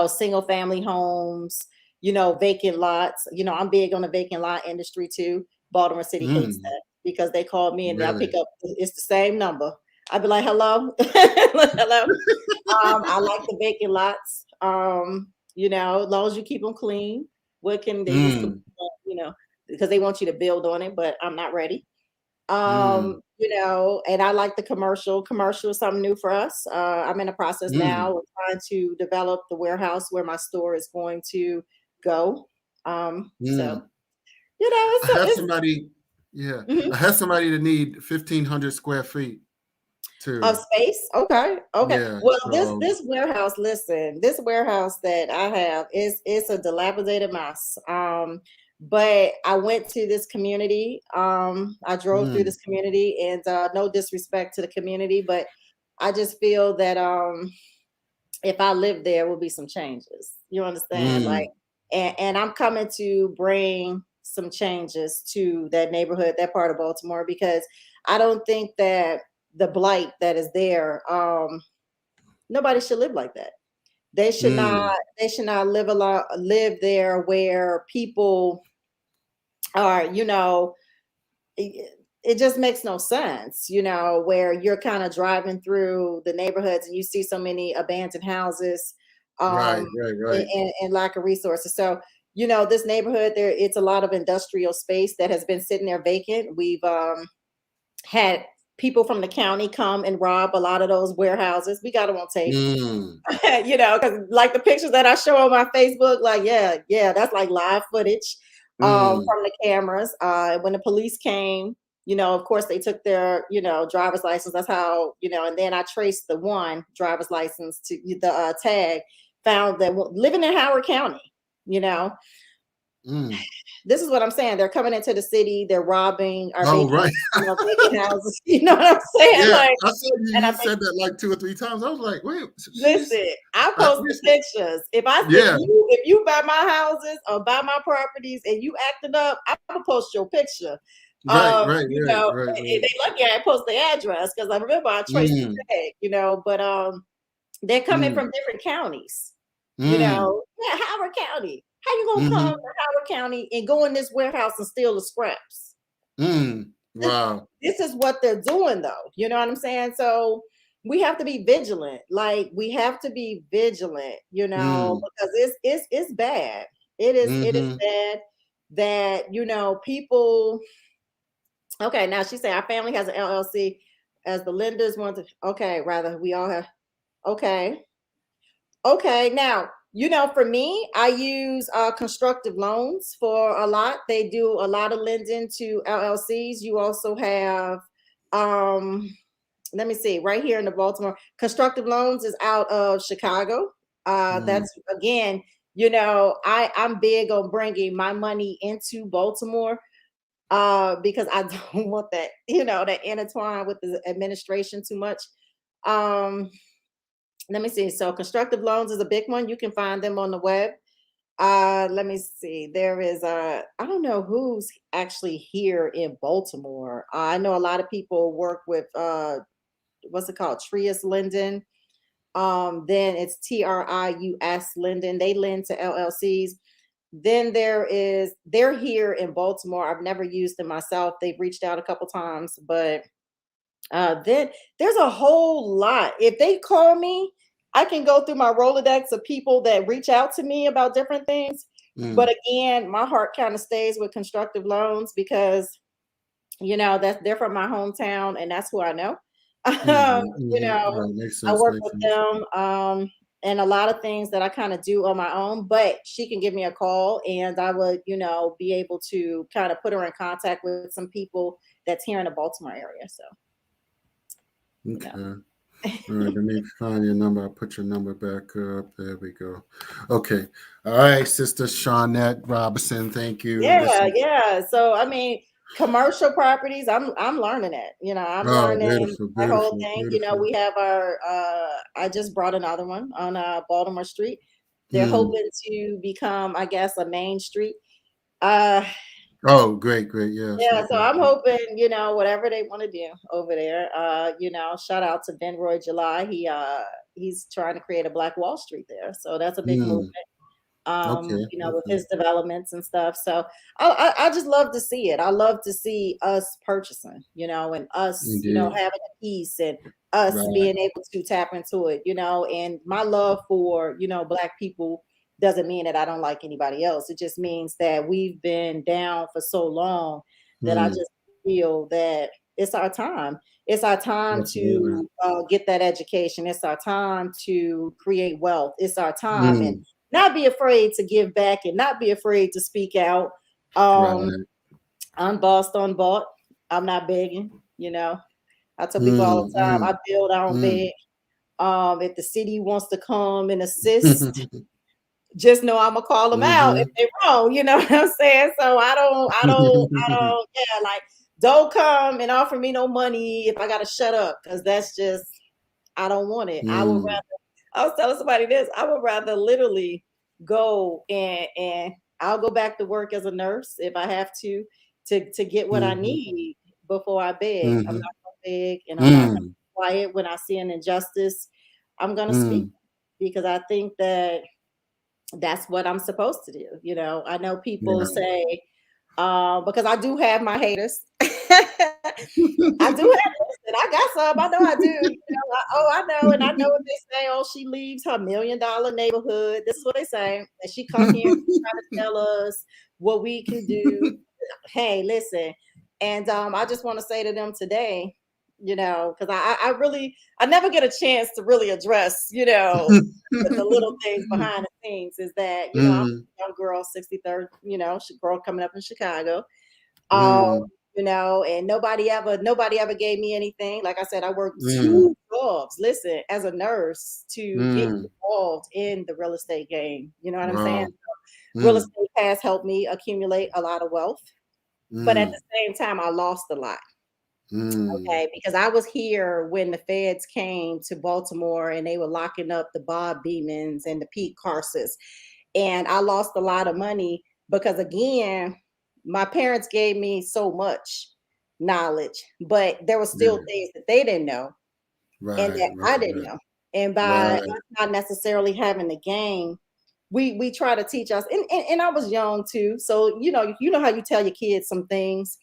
single family homes, vacant lots. I'm big on the vacant lot industry too. Baltimore City hates Mm, that because they call me and I pick really? up, it's the same number. I'd be like, hello, hello. I like the vacant lots. As long as you keep them clean. What can they just, Mm, because they want you to build on it, but I'm not ready. mm, And I like the commercial. Commercial is something new for us. I'm in a process mm, now of trying to develop the warehouse where my store is going to go. So mm. I have it's somebody, yeah, mhm. I have somebody that need 1,500 square feet. Of too. space. Okay. Okay. Yeah. Well, So. this warehouse, listen, this warehouse that I have is it's a dilapidated mess. But I went to this community. I drove through Mm, this community, and no disrespect to the community, but I just feel that if I lived there, will be some changes. You understand? Like, mm, and I'm coming to bring some changes to that neighborhood, that part of Baltimore, because I don't think that the blight that is there, nobody should live like that. They should not. mm. They should not live there where people are. It just makes no sense, where you're kind of driving through the neighborhoods and you see so many abandoned houses, Right. um, Right. and, Right. and lack of resources. So, this neighborhood there, it's a lot of industrial space that has been sitting there vacant. We've had people from the county come and rob a lot of those warehouses. We got them on tape. Mm, Because like the pictures that I show on my Facebook, like, yeah, that's like live footage mm, from the cameras. When the police came, of course they took their, driver's license. That's how, and then I traced the one driver's license to the tag, found that living in Howard County, you know, mm. this is what I'm saying. They're coming into the city, they're robbing our Oh, right. vacant houses. You know what I'm saying? Yeah, Like, I saw you. and I You think, said that like 2 or 3 times. I was like, wait, she's. listen, I post the Where's she? pictures. Yeah. If you buy my houses or buy my properties and you acting up, I'm gonna post your picture. Right. Right. Right. Right. And Right. they lucky I post the address because I remember I traced the Mm, tag, but they're coming mm, from different counties, mm, Yeah, Howard County. How you gonna come mm-hmm, to Howard County and go in this warehouse and steal the scraps? mm. this Wow. this is what they're doing though. You know what I'm saying? So we have to be vigilant. Like we have to be vigilant, Mm, because it's bad. It is mm-hmm, bad that people. Okay, now she said our family has an LLC as the lenders want to. Okay, rather we all have. Okay, okay. Now for me, I use constructive loans for a lot. They do a lot of lending to LLCs. You also have um let me see, right here in the Baltimore. Constructive Loans is out of Chicago. mm, That's again, I'm big on bringing my money into Baltimore because I don't want that, that intertwine with the administration too much. Um, Let me see. So Constructive Loans is a big one. You can find them on the web. Let me see. There is I don't know who's actually here in Baltimore. I know a lot of people work with what's it called? Trius Linden. Then it's TRIUS Linden. They lend to LLCs. Then they're here in Baltimore. I've never used them myself. They've reached out a couple times, but then there's a whole lot. If they call me, I can go through my Rolodex of people that reach out to me about different things. But mm, again, my heart kind of stays with constructive loans because that they're from my hometown and that's who I know. mm-hmm, You mm-hmm. know, Right. Makes I sense. work Makes with sense. them and a lot of things that I kind of do on my own, but she can give me a call and I would, be able to kind of put her in contact with some people that's here in the Baltimore area. So, you know. Okay. All right, let me find your number. I'll put your number back up. There we go. Okay. All right, Sister Shawnette Robinson. Thank you. This Yeah, is yeah. So I mean, commercial properties, I'm learning it. I'm oh learning beautiful, that whole beautiful, thing. beautiful. We have our I just brought another one on Baltimore Street. They're Mm. hoping to become, I guess, a main street. Uh Oh, great, great. Yes, yeah, so okay. I'm hoping, whatever they want to do over there. Shout out to Ben Roy July. He's trying to create a Black Wall Street there. So that's a big move Mm. Okay, with okay. his developments and stuff. So I just love to see it. I love to see us purchasing, and us, Indeed. having a piece and us Right. being able to tap into it, and my love for, Black people doesn't mean that I don't like anybody else. It just means that we've been down for so long that I Mm. just feel that it's our time. It's our time Absolutely. to get that education. It's our time to create wealth. It's our time. And Mm. not be afraid to give back and not be afraid to speak out. Right. Um, unbossed, unbought. I'm not begging, I tell people all the time, mm, I build, I don't mm, beg. If the city wants to come and assist, just know I'm gonna call them out if mhm. they're wrong. You know what I'm saying? So yeah, like don't come and offer me no money if I gotta shut up because that's just I don't want it. I would Mm, rather. I was telling somebody this. I would rather literally go and I'll go back to work as a nurse if I have to get what I mhm, need before I beg. I'm mhm, not gonna beg, and I'm not gonna mm, be quiet when I see an injustice. I'm gonna speak mm, because I think that that's what I'm supposed to do. You know, I know people yeah. say, because I do have my haters. I do have listen, I got some. I know I do. You know, I know, and I know what they say. Oh, she leaves her $1 million neighborhood. This is what they say, and she come here try to tell us what we can do. Hey, listen, and I just want to say to them today, you know, because I really I never get a chance to really address, you know, the little things behind the scenes. Is that you know I'm Mm, a young girl, 63rd, you know, girl coming up in Chicago. Um, mm, you know, and nobody ever gave me anything. Like I said, I worked mm, 2 jobs, listen, as a nurse to get mm. involved in the real estate game. You know what I'm saying? Wow. Real Mm, estate has helped me accumulate a lot of wealth, but at mm, the same time, I lost a lot. mm, Okay, because I was here when the feds came to Baltimore and they were locking up the Bob Beamans and the Pete Carses. And I lost a lot of money because, again, my parents gave me so much knowledge, but there were still yeah. things that they didn't know and Right, that I right, didn't right, know. And by us right. not necessarily having the game, we try to teach us, and I was young too. So, you know how you tell your kids some things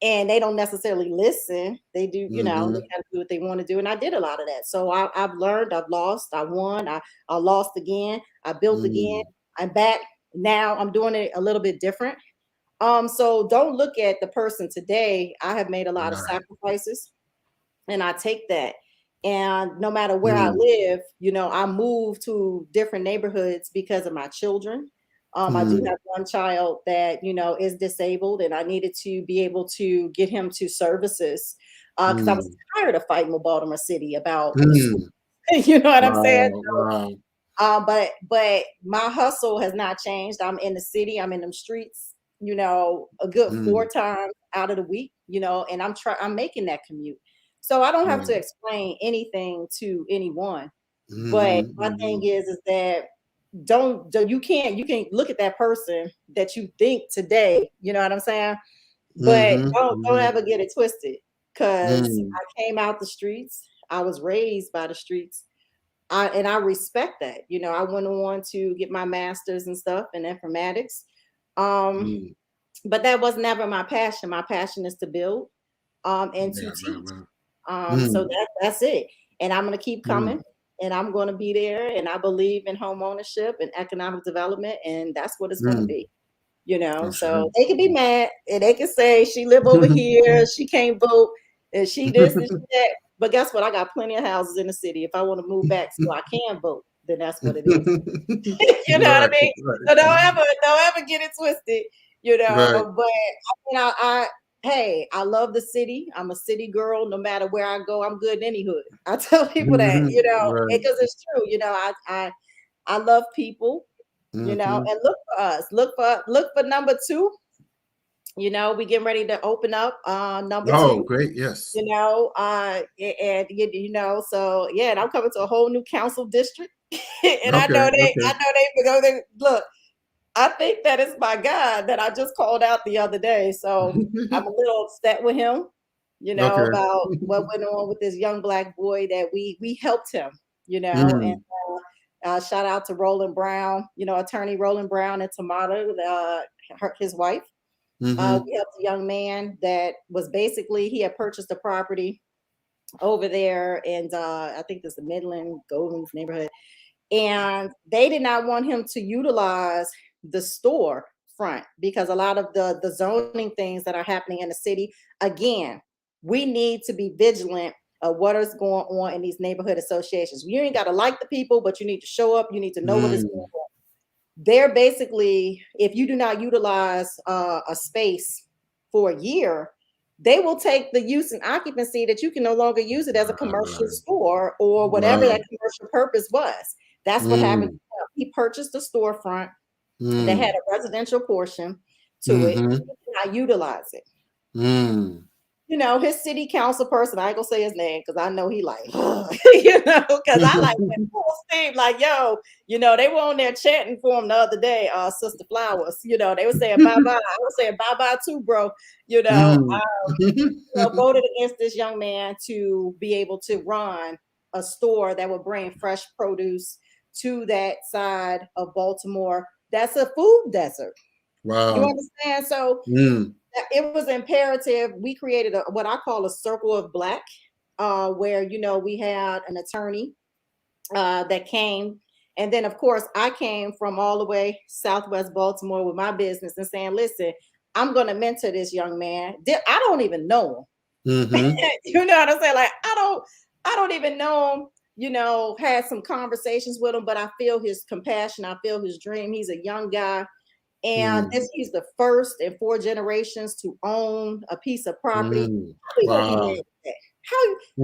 and they don't necessarily listen. They do, you know, they Mhm, kind of do what they want to do. And I did a lot of that. So I've learned, I've lost, I won, I lost again, I built again, mm, I'm back. Now I'm doing it a little bit different. So don't look at the person today. I have made a lot of right. sacrifices and I take that. And no matter where I Mm, live, you know, I move to different neighborhoods because of my children. I do mm, have one child that, you know, is disabled, and I needed to be able to get him to services because I was mm, tired of fighting with Baltimore City about the school. mm. You know what I'm saying? Wow, wow. But my hustle has not changed. I'm in the city. I'm in them streets. You know, a good Mm, 4 times out of the week. You know, and I'm making that commute, so I don't have to right. explain anything to anyone. But Mhm, my thing mhm, is that you can look at that person that you think today. You know what I'm saying? But mhm, don't mhm, ever get it twisted, because mm, I came out the streets. I was raised by the streets. And I respect that. You know, I went on to get my master's and stuff in informatics. Um, mm. but that was never my passion. My passion is to build and to Right, right, teach. right. So Mm, that's it. And I'm gonna keep mm. coming and I'm gonna be there. And I believe in home ownership and economic development, and that's what it's gonna Mm, be. You know, that's so right. they can be mad and they can say she live over here, she can't vote, and she this and she that. But guess what? I got plenty of houses in the city. If I want to move back so I can vote, then that's what it is. You know what I Right, mean? So right, don't ever get it twisted, you right. know. But I hey, I love the city. I'm a city girl. No matter where I go, I'm good in any hood. I tell people that, Mhm, you know, right. because it's true. You know, I love people, you know, Mhm. and look for us. Look for number two. You know, we getting ready to open up number Oh, two. great, yes. You know, and you know, so yeah, and I'm coming to a whole new council district, and Okay, I okay. know they go they look. I think that is my guy that I just called out the other day. So I'm a little upset with him, you know, Okay. about what went on with this young black boy that we helped him, you know, and Mm, shout out to Roland Brown, you know, attorney Roland Brown and Tamara, his wife. mhm, We helped a young man that was basically he had purchased a property over there, and I think this is the Midland Golden's neighborhood, and they did not want him to utilize the store front because a lot of the zoning things that are happening in the city, again, we need to be vigilant of what is going on in these neighborhood associations. You ain't got to like the people, but you need to show up, you need to know what is going mm, on. They're basically, if you do not utilize a space for a year, they will take the use and occupancy that you can no longer use it as a commercial Wow. store or whatever that Wow. commercial purpose was. That's what happened. Mm, He purchased a storefront that had mm, a residential portion to it. mm-hmm, He did not utilize it. mm. His city council person, I ain't gonna say his name because I know he like, because I like went full steam, like, yo, they were on there chanting for him the other day, Sister Flowers, they were saying bye-bye. I was saying bye-bye too, bro. Mm. Voted against this young man to be able to run a store that would bring fresh produce to that side of Baltimore. That's a food desert. You Wow. understand? So Mm, it was imperative. We created what I call a circle of black, where we had an attorney that came, and then of course I came from all the way Southwest Baltimore with my business and saying, listen, I'm going to mentor this young man. I don't even know him. mm-hmm, You know what I'm saying? Like I don't even know him. Had some conversations with him, but I feel his compassion. I feel his dream. He's a young guy. And mm, he's the first in 4 generations to own a piece of property. mm. How are we gonna be mad Wow. at that?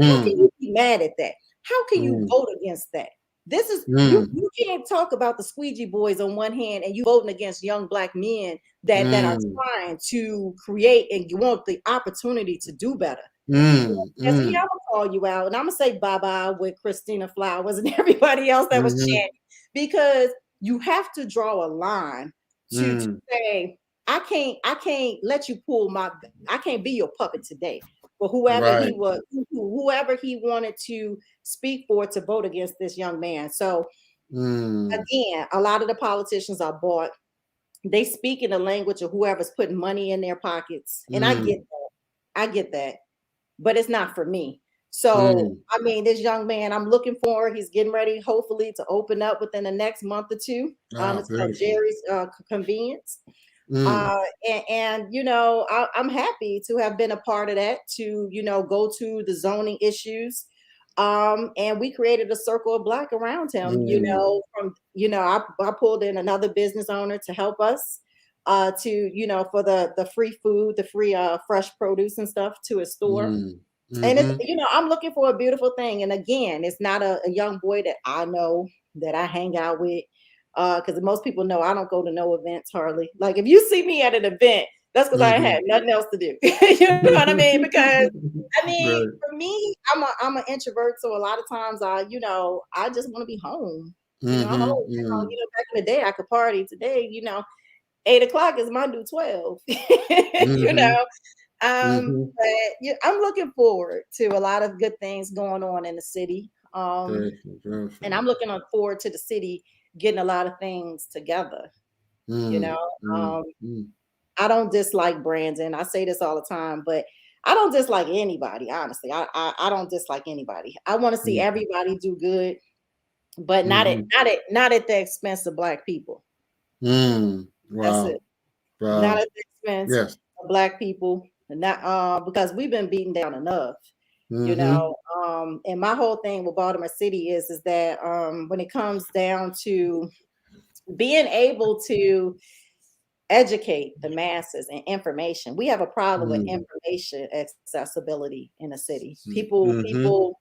How can Mm, you be mad at that? How can you mm, vote against that? This is you mm, you can't talk about the squeegee boys on one hand and you voting against young black men that are mm, trying to create and you want the opportunity to do better. mm, And so, yeah, mm, I'm gonna call you out, and I'm gonna say bye bye with Christina Flowers and everybody else that was mm-hmm, chanting, because you have to draw a line to mm. say I can't let you I can't be your puppet today. But Right. whoever he wanted to speak for to vote against this young man. So Mm, again, a lot of the politicians are bought. They speak in the language of whoever's putting money in their pockets, and I get mm, that. I get that, but it's not for me. So, mm. I mean, this young man, I'm looking for, he's getting ready, hopefully, to open up within the next month or two. Ah, It's called beautiful. Jerry's Convenience. Mm, I'm happy to have been a part of that, to, go to the zoning issues. And we created a circle of black around him, mm, I pulled in another business owner to help us for the free food, the free fresh produce and stuff to his store. mm, And it's, mm-hmm, I'm looking for a beautiful thing. And again, it's not a young boy that I know, that I hang out with. Because most people know I don't go to no events hardly. Like if you see me at an event, that's because I mm-hmm. had nothing else to do. You know what I mean? Because I mean, Right. for me, I'm an introvert, so a lot of times I just want to be home. I'm Mm-hmm, old. mm, Back in the day I could party. Today, 8 o'clock is my new 12. you mm-hmm, know, mm-hmm. but yeah, I'm looking forward to a lot of good things going on in the city. Beautiful, And beautiful. I'm looking forward to the city getting a lot of things together. You know, Mm, mm, um, mm, I don't dislike Brandon. I say this all the time, but I don't dislike anybody. Honestly, I don't dislike anybody. I want to see mm, everybody do good, but not at mm-hmm. the expense of black people. Mm. That's it. Wow. Not Wow. at the expense Yes. of black people, and not because we've been beaten down enough. Mm-hmm. And my whole thing with Baltimore City is that when it comes down to being able to educate the masses and information, we have a problem with Mm, information accessibility in the city. mm-hmm.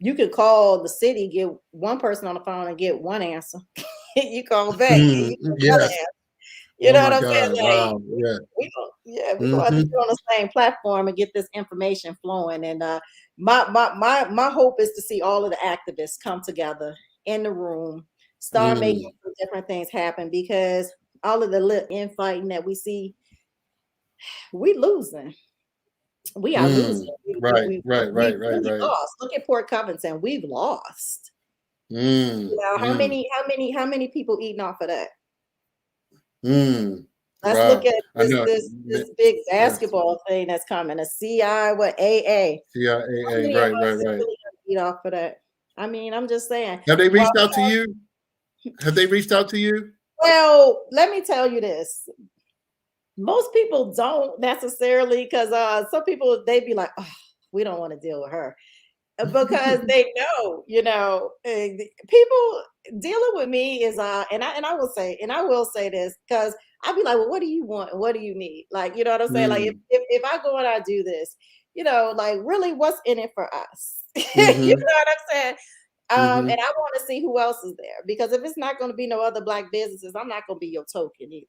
You could call the city, get one person on the phone and get one answer. You call back, Mm, you get another yes. answer. You Oh know my what I'm saying? God. Like Wow. Yeah. we gonna have to Mm-hmm. get on the same platform and get this information flowing. And my hope is to see all of the activists come together in the room, start making Mm, some different things happen, because all of the little infighting that we see, we losing. We are losing. mm. Right. Right. We've Right. Right. really Right. lost. Look at Port Covington. We've lost. Mm, How mm, many people eating off of that? mm. Let's look Wow. at I this know. this this big Yes. basketball thing that's coming. A CI, what, AA? How CIA. many of Right. Right. us are Right. really gonna eat off of that? I mean, I'm just saying. Have they Well, reached out to you? Have they reached out to you? let me tell you this. Most people don't necessarily, because some people they be like, oh, we don't want to deal with her. Because they know, people dealing with me is and I will say this, because I'd be like, well, what do you want? What do you need? Like, you know what I'm saying? Like, Mm, if I go and I do this, like really what's in it for us? You mm-hmm, know what I'm saying? mm-hmm, And I want to see who else is there because if it's not going to be no other black businesses, I'm not going to be your token either.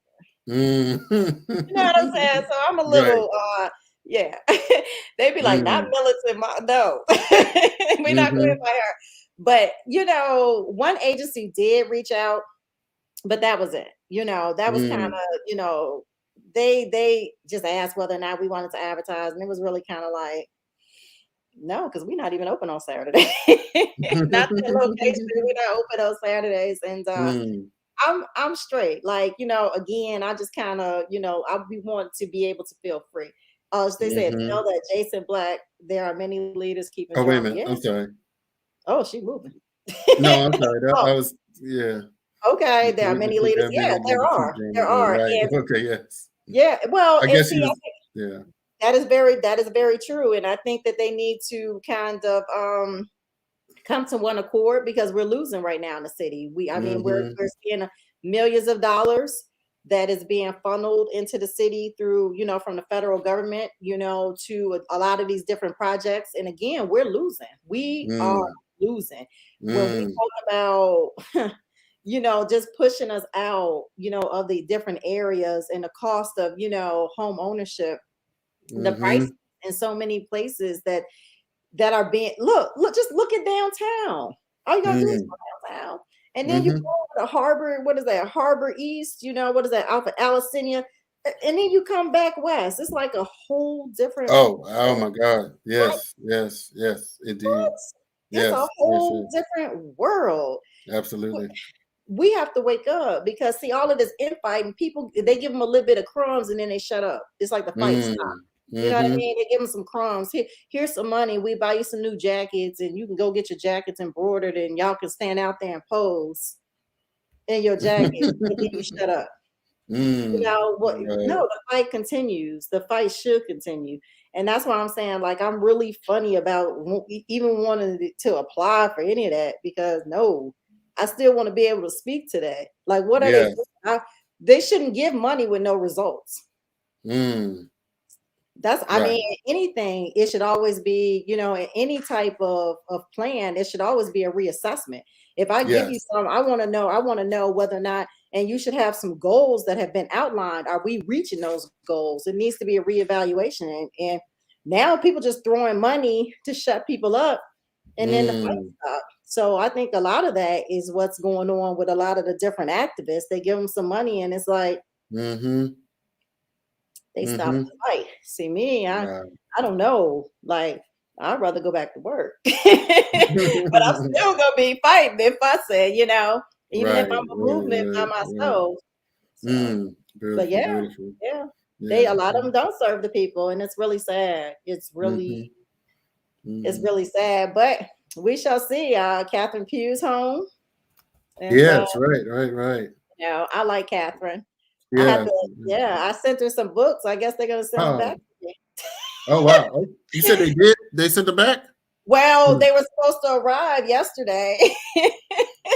You know what I'm saying? mm. So I'm a Right. little, yeah. They be like, not Mm, militant, no, we're not going to mm-hmm, invite her. But one agency did reach out, but that was it. That was kind of, mm, they just asked whether or not we wanted to advertise, and it was really kind of like, no, because we're not even open on Saturday. Not that location. We're not open on Saturdays, and mm, I'm straight. Like, again, I just kind of, I be want to be able to feel free. They said, mm-hmm. tell that Jason Black, there are many leaders keeping Oh, wait a drama. minute. Yeah. I'm sorry. Oh, she moving. No, I'm sorry. That, Oh, I was, yeah. okay. There are The many leaders. there are Yeah, many there leaders keep are. drama There there. are. Right. And Okay. Yes. yeah, well, I and guess she see, was. Yeah. that is very true. And I think that they need to kind of come to one accord because we're losing right now in the city. I mean, we're Mm-hmm. we're seeing millions of dollars that is being funneled into the city through, from the federal government, to a lot of these different projects. And again, we're losing. We are Mm, losing. When we mm, talk about, just pushing us out, of the different areas and the cost of, home ownership, the price mm-hmm. in so many places that are being just look at downtown. All you gotta do is Mm, go downtown. And then you go mm-hmm. over to Harbor, what is that? Harbor East, what is that? Alpha Alicinia. And then you come back west. It's like a whole different Oh, oh world. my God. Like Yes, yes, yes, indeed. what? It's a Yes, yes, whole yes. different world. Absolutely. We have to wake up because see all of this infighting, people they give them a little bit of crumbs and then they shut up. It's like the fight stops. Mm, You know what I mm-hmm. mean? They give them some crumbs. Here's some money. We buy you some new jackets, and you can go get your jackets embroidered, and y'all can stand out there and pose in your jackets, and then you shut up. Mm, What? No, right. the fight continues. The fight should continue, and that's why I'm saying, like, I'm really funny about even wanting to apply for any of that because no, I still want to be able to speak to that. Like, what are they doing? Yes. They shouldn't give money with no results. Mm, I right. mean, anything, it should always be, any type of plan, it should always be a reassessment. If I give you Yes. some, I want to know whether or not, and you should have some goals that have been outlined. Are we reaching those goals? It needs to be a reevaluation. And now people just throwing money to shut people up and then the fight Mm, stop. So I think a lot of that is what's going on with a lot of the different activists. They give them some money and it's like, mm-hmm. they stopped Mm-hmm. the fight. See me, Wow. I don't know. Like I'd rather go back to work, but I'm still gonna be fighting if I say, even if Right, I'm a right, movement by right, right. myself. So, but Beautiful, yeah, beautiful. yeah, a Yeah. lot of them don't serve the people, and it's really sad. Mm-hmm. It's Mm-hmm. really sad. But we shall see. Catherine Pugh's home, and Yes, right, right, right. I like Catherine. I had Yeah. to, yeah, I sent her some books. I guess they're gonna send them back Oh, to me. oh wow. Oh, you said they did? They sent it back? Well, Mm. they were supposed to arrive yesterday.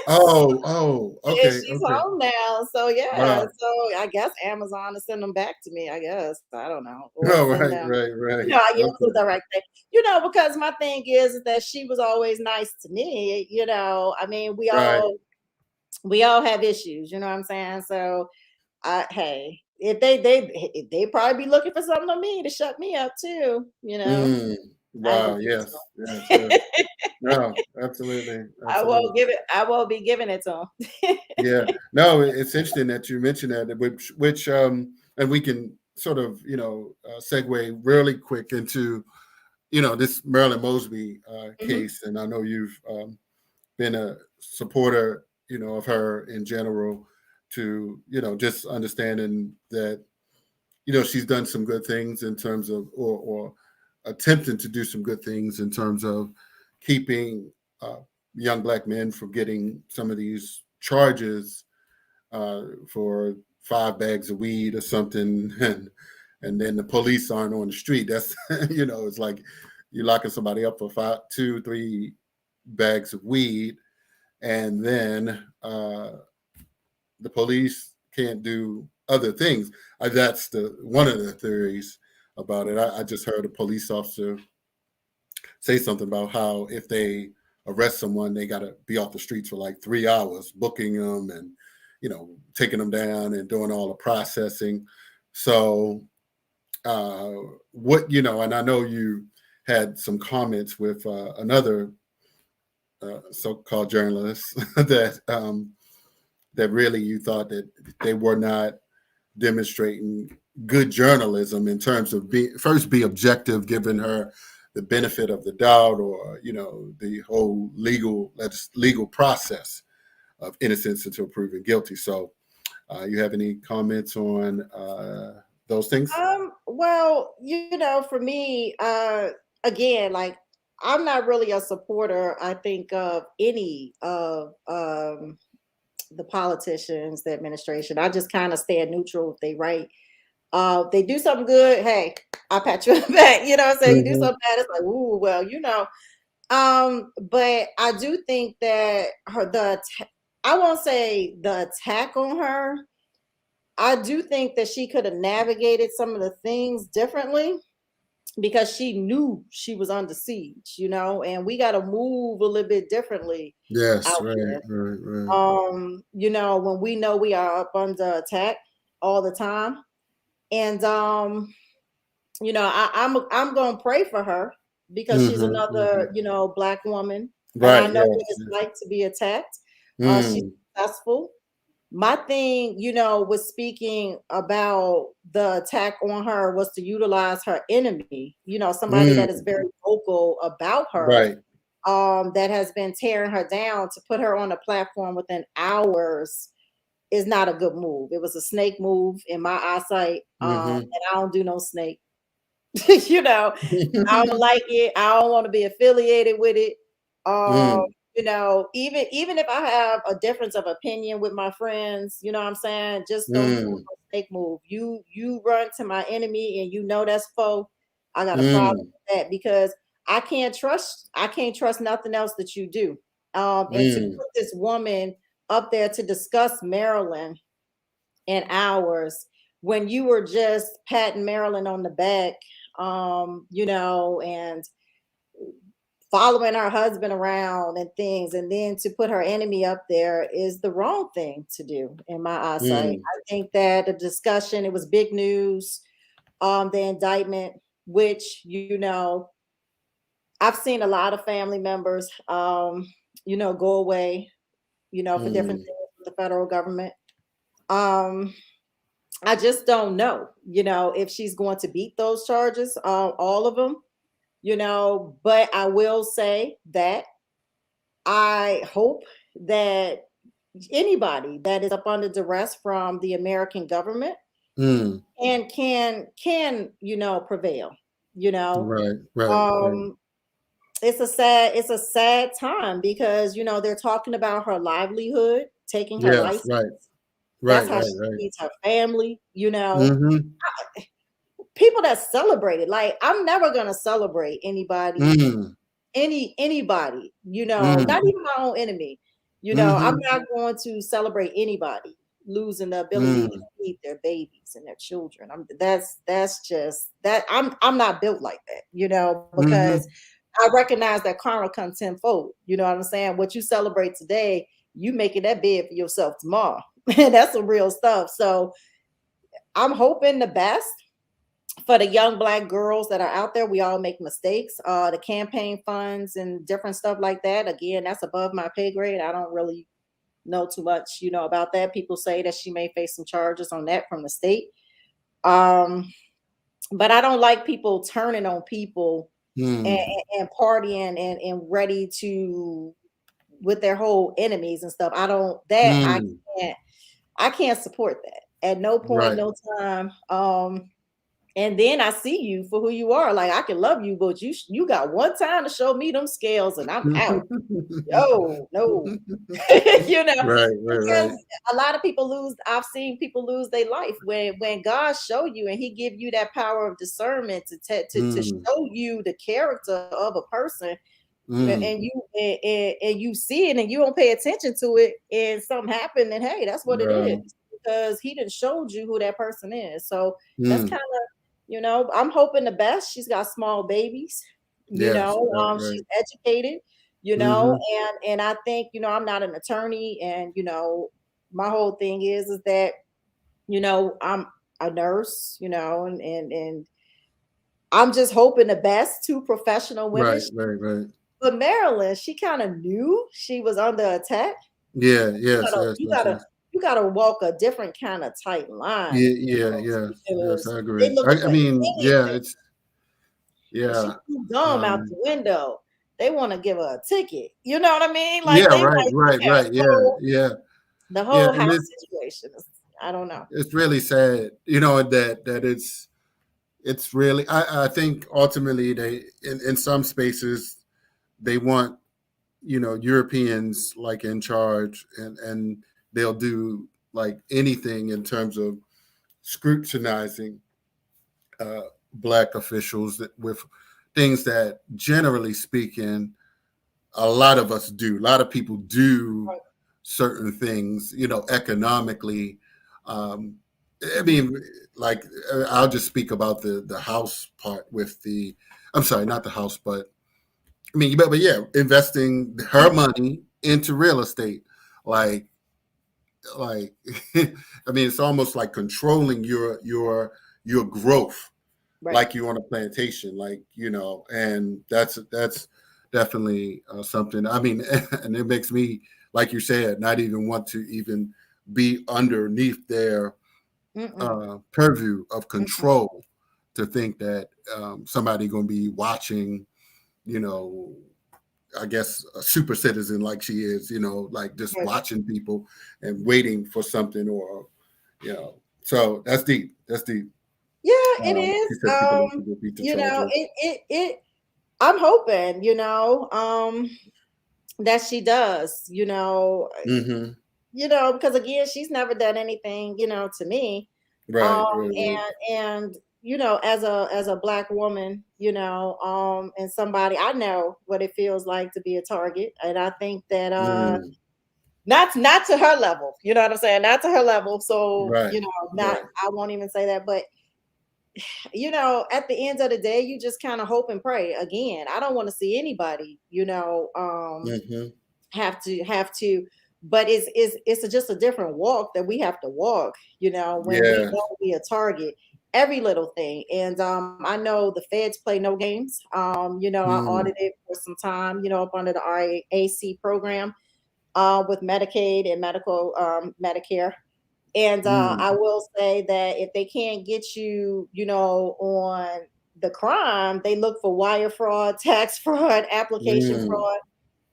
Oh, oh, And okay, she's okay. home now. So yeah. Wow. So I guess Amazon to send them back to me, I guess. I don't know. Or Oh, send right, them. right, right. I use the Okay. direct thing. Because my thing is that she was always nice to me. I mean, we Right. all we all have issues, you know what I'm saying? So hey, if they probably be looking for something on me to shut me up too. Mm. I don't Wow. think Yes. Yes. so. Yes. No. Absolutely. Absolutely. I won't be giving it to them. Yeah. No. It's interesting that you mentioned that, which and we can sort of segue really quick into this Marilyn Mosby Mhm. case, and I know you've been a supporter, of her in general, to just understanding that she's done some good things in terms of, or attempting to do some good things in terms of keeping uh, young black men from getting some of these charges for 5 bags of weed or something, and then the police aren't on the street. That's it's like you're locking somebody up for 2, 3 bags of weed, and then the police can't do other things. That's the one of the theories about it. I just heard a police officer say something about how if they arrest someone, they got to be off the streets for like 3 hours, booking them and taking them down and doing all the processing. So uh, and I know you had some comments with another so-called journalist that really you thought that they were not demonstrating good journalism in terms of be objective, giving her the benefit of the doubt, or the whole legal process of innocence until proven guilty. So, you have any comments on those things? Well, for me, again, like I'm not really a supporter, I think, of any of the politicians, the administration. I just kind of stand neutral if they right. They do something good, hey, I'll pat you on the back. You know what I'm saying? You do Mm-hmm. something bad, it's like, ooh, well, but I do think that I won't say the attack on her. I do think that she could have navigated some of the things differently because she knew she was under siege, and we got to move a little bit differently Yes, out right, here. right, right. When we know we are up under attack all the time. And I'm gonna pray for her because she's Mm-hmm, another, mm-hmm. Black woman. And I Right, know what yes, it's yes. like to be attacked. She's Mm, successful. My thing, was speaking about the attack on her was to utilize her enemy, somebody that is mm, very vocal about her, right. that has been tearing her down, to put her on a platform within hours is not a good move. It was a snake move in my eyesight. Mm-hmm. And I don't do no snake. you know, I don't like it. I don't want to be affiliated with it. Um, Mm, even if I have a difference of opinion with my friends, you know what I'm saying? Just don't do mm, a snake move. You run to my enemy and that's foe. I got a problem mm, with that because I can't trust nothing else that you do. And to mm, put this woman up there to discuss Maryland in hours when you were just patting Maryland on the back, and following her husband around and things, and then to put her enemy up there is the wrong thing to do in my eyesight. mm, I think that the discussion, it was big news, the indictment, which, I've seen a lot of family members, go away, for different mm, things with the federal government. Um, I just don't know, if she's going to beat those charges, all of them, but I will say that I hope that anybody that is up under duress from the American government mm. and can, prevail, you know. Right, right, right. Um, it's a sad time because, they're talking about her livelihood, taking her Yes, license. right, That's right, how right, she right. feeds her family. Mm-hmm. People that celebrate it. Like I'm never gonna celebrate anybody, Mm, not mm, even my own enemy. I'm mm-hmm. not going to celebrate anybody losing the ability to Mm, feed their babies and their children. That's just that I'm not built like that, because mm-hmm. I recognize that karma comes tenfold. You know what I'm saying? What you celebrate today, you making that bed for yourself tomorrow. And that's some real stuff. So I'm hoping the best for the young Black girls that are out there. We all make mistakes. The campaign funds and different stuff like that. Again, that's above my pay grade. I don't really know too much, about that. People say that she may face some charges on that from the state. Um, but I don't like people turning on people and, Mm, and partying and ready to with their whole enemies and stuff. I don't that mm. I can't support that at no point, Right. no time. And then I see you for who you are. Like I can love you, but you got one time to show me them scales, and I'm out. Oh no, Right, right, because right. a lot of people lose. I've seen people lose their life when God show you and He give you that power of discernment to Mm, show you the character of a person, mm. and you see it and you don't pay attention to it, and something happened, and hey, that's what it Right. is. because he didn't showed you who that person is. So that's Mm. kind of, I'm hoping the best. She's got small babies, Yes, right, she's right. educated, Mm-hmm. and I think, I'm not an attorney, and my whole thing is that, I'm a nurse, and I'm just hoping the best. Two professional women. Right, right, right. But Marilyn, she kind of knew she was under attack. Yeah, You yes, gotta, yes, you yes, gotta, yes. you gotta walk a different kind of tight line, Yeah, yeah, yes, yes, because I they agree. looking I for mean, yeah, anything. it's If she yeah. threw gum out Um the window, they want to give her a ticket. You know what I mean? yeah, Like they right, like, right, yeah. right. Yeah, So yeah. the Yeah, whole and house situation is, I don't know. it's really sad, that it's really I think ultimately they in some spaces they want, Europeans like in charge, and they'll do like anything in terms of scrutinizing uh, black officials with things that, generally speaking, a lot of us do. A lot of people do Right. certain things, economically. Um, I Mm-hmm. mean, like I'll just speak about the house part with the. I'm sorry, not the house, but I mean, but yeah, investing her Mm-hmm. money into real estate, like like I mean, it's almost like controlling your growth, Right. like you on a plantation, like, and that's definitely something. I mean, and it makes me, like you said, not even want to even be underneath their Mm-mm. purview of Mm-mm. control, to think that somebody going to be watching, you know I guess a super citizen like she is, like just Right. watching people and waiting for something, or so that's deep. That's deep. Yeah, it She is. said people don't forget beat the charges. It. I'm hoping, that she does, Mm-hmm. because again, she's never done anything, to me. Right, right, right. And as a black woman, and somebody, I know what it feels like to be a target. And I think that Mm. not to her level, you know what I'm saying? Not to her level. So, Right, not right. I won't even say that, but at the end of the day, you just kind of hope and pray. Again, I don't want to see anybody, Mm-hmm. have to, but it's just a different walk that we have to walk, when we Yes. know we a target, every little thing. And I know the feds play no games. I Mm. audited for some time, up under the RAC program, with Medicaid and Medicare. And Mm. I will say that if they can't get you, on the crime, they look for wire fraud, tax fraud, application Mm. fraud.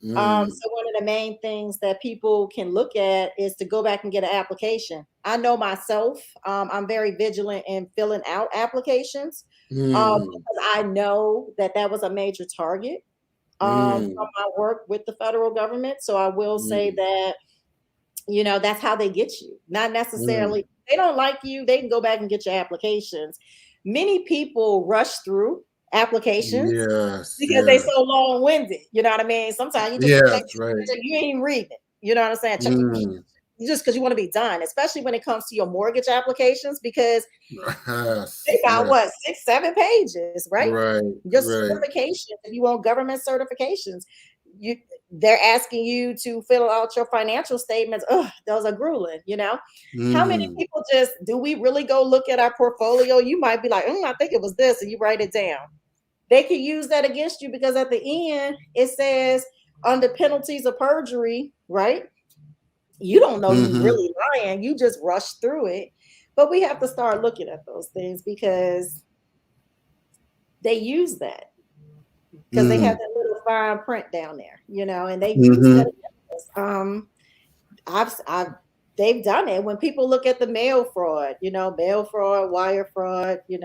Mm. So one of the main things that people can look at is to go back and get an application. I know myself, I'm very vigilant in filling out applications, Mm. because I know that was a major target, from Mm. my work with the federal government. So I will say Mm. that, that's how they get you. Not necessarily, Mm. they don't like you, they can go back and get your applications. Many people rush through applications Yes, because they yes. so long-winded. You know what I mean? Sometimes you just check, Yes, right. you ain't even reading it. You know what I'm saying? Mm. Just because you want to be done, especially when it comes to your mortgage applications, because they Yes, got yes. what, 6, 7 pages, right? Right, Your right. certifications, if you want government certifications, you they're asking you to fill out your financial statements. Ugh, those are grueling, How many Mm. people just do we really go look at our portfolio? You might be like, I think it was this, and you write it down. They could use that against you because at the end it says under penalties of perjury, right? You don't know you Mm-hmm. really lying. You just rush through it. But we have to start looking at those things because they use that because they have Mm. that little fine print down there, and they use that Mm-hmm. against us. I've they've done it when people look at the mail fraud, wire fraud, and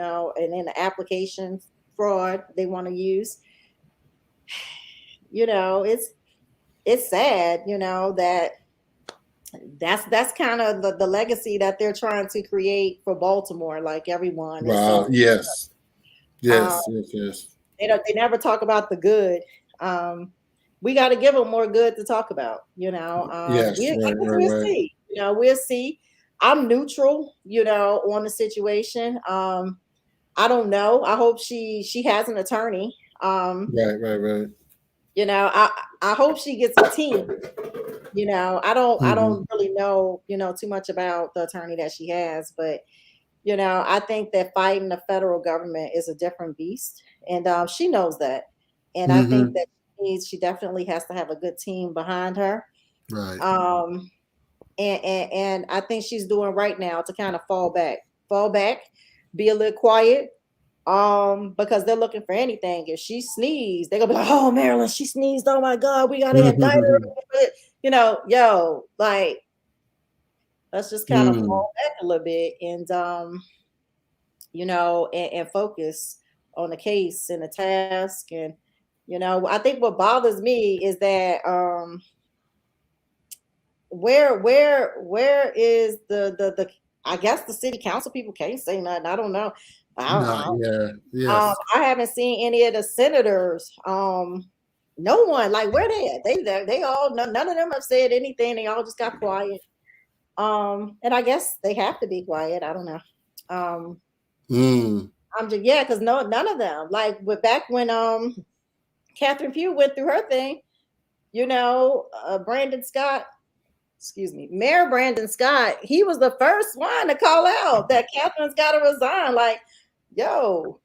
then the application fraud they want to use. It's sad, that that's kind of the legacy that they're trying to create for Baltimore. Like everyone is Wow. so Yes. uh, Yes. Yes. Yes. they never talk about the good. Um, we got to give them more good to talk about. Yes. I Right. guess Right. we'll Right. see. We'll see. I'm neutral, on the situation. I don't know. I hope she has an attorney. Right, right, right. I hope she gets a team. I don't Hmm. really know, too much about the attorney that she has, but I think that fighting the federal government is a different beast, and she knows that. And I think Hmm. that she definitely has to have a good team behind her. Right. Um, and I think she's doing right now to kind of fall back, be a little quiet. Because they're looking for anything. If she sneezed, they're gonna be like, "Oh, Marilyn, she sneezed. Oh my God, we gotta indict her." Yo, like, let's just kind of Mm. fall back a little bit, and and focus on the case and the task. And I think what bothers me is that where is the I guess the city council people can't say nothing. I don't know. No, I yeah, yes. I haven't seen any of the senators. No one. Like, where they at? They all, none of them have said anything. They all just got quiet. And I guess they have to be quiet. I don't know. Um, Mm. I'm just, yeah, because none of them. Like, back when Catherine Pugh went through her thing, Brandon Scott, excuse me, Mayor Brandon Scott, he was the first one to call out that Catherine's got to resign. Like, yo,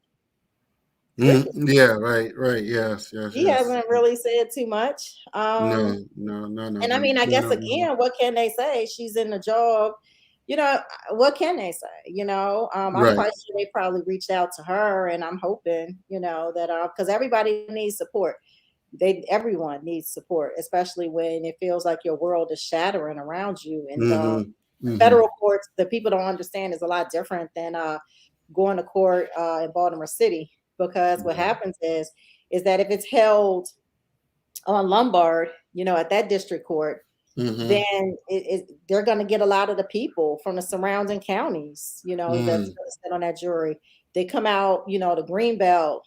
Mm. goodness, Yeah, right, right. Yes, yes, he yes. hasn't really said too much. No, no, none of And I them. mean, I None guess of them. again, what can they say? She's in the job. You know, what can they say? I'm Right. quite sure they probably reached out to her, and I'm hoping, that because everybody needs support. Everyone needs support, especially when it feels like your world is shattering around you. And Mm-hmm. the Mm-hmm. federal courts, the people don't understand, is a lot different than going to court in Baltimore City. Because what Right. happens is that if it's held on Lombard, at that district court, Mm-hmm. then they're going to get a lot of the people from the surrounding counties, that's Mm. going to sit on that jury. They come out, the Greenbelt.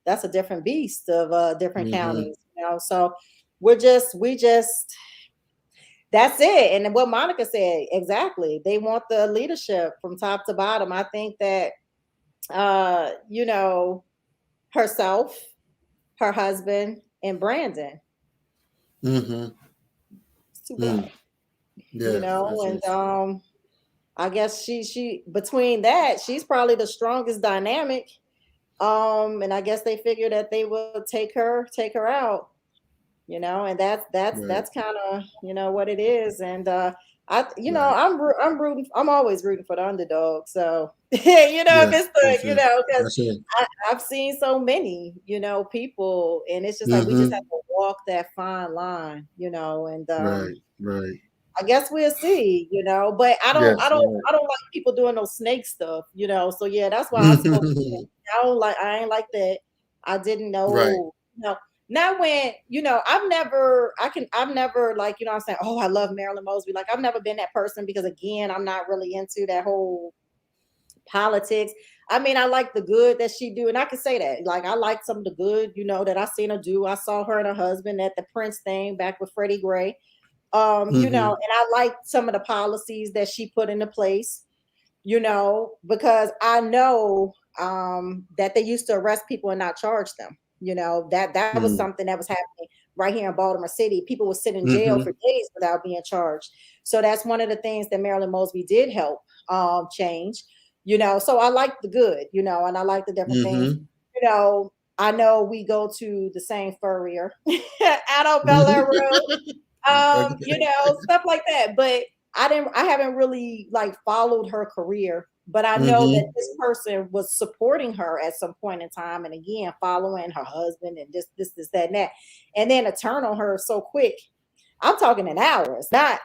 That's a different beast of different Mm-hmm. counties, So we just, that's it. And what Monica said, exactly. They want the leadership from top to bottom. I think that, uh, you know, herself, her husband, and Brandon. Mm-hmm. It's too Mm. bad, Yes, yes, and yes. I guess she between that, she's probably the strongest dynamic. And I guess they figure that they will take her out, and Right. that's kind of, what it is. And Right. I'm rooting, I'm always rooting for the underdog. So if Yes, it's the, yes, yes. because That's it. I've seen so many, people, and it's just like we just have Mm-hmm. to walk that fine line, and Right. Right. I guess we'll see, but I don't, I Yes. don't, Right. I don't like people doing no snake stuff, So yeah, that's why I spoke. I ain't like that. I didn't Right. know, Not when, I've never, like, I'm saying, oh, I love Marilyn Mosby. Like, I've never been that person because, again, I'm not really into that whole politics. I mean, I like the good that she do, and I can say that. Like, I like some of the good, that I seen her do. I saw her and her husband at the Prince thing back with Freddie Gray. Mm-hmm. And I like some of the policies that she put into place, because I know that they used to arrest people and not charge them. That was Mm. something that was happening right here in Baltimore City. People would sit in jail for Mm-hmm. days without being charged. So that's one of the things that Marilyn Mosby did help change. So I like the good, and I like the different things. Mm-hmm. You know, I know we go to the same furrier out on Bel Air Road, Okay. stuff like that. But I haven't really like followed her career, but I know that Mm-hmm. this person was supporting her at some point in time, and again, following her husband and this, that, and that, and then to turn on her so quick. I'm talking in hours, not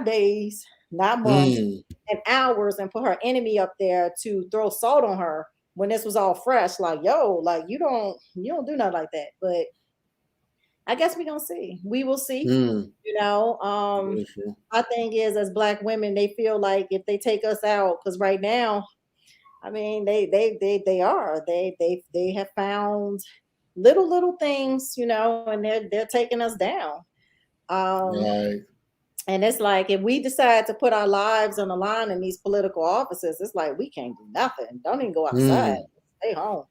days, not months, Mm. and hours, and put her enemy up there to throw salt on her when this was all fresh. Like, yo, like you don't do nothing like that. But I guess we're gonna see. We will see. Mm. You know, Beautiful. my thing is, as Black women, they feel like if they take us out, because right now, I mean, they have found little things, and they're taking us down. Um, Right. And it's like if we decide to put our lives on the line in these political offices, it's like we can't do nothing. Don't even go outside. Mm, Stay home.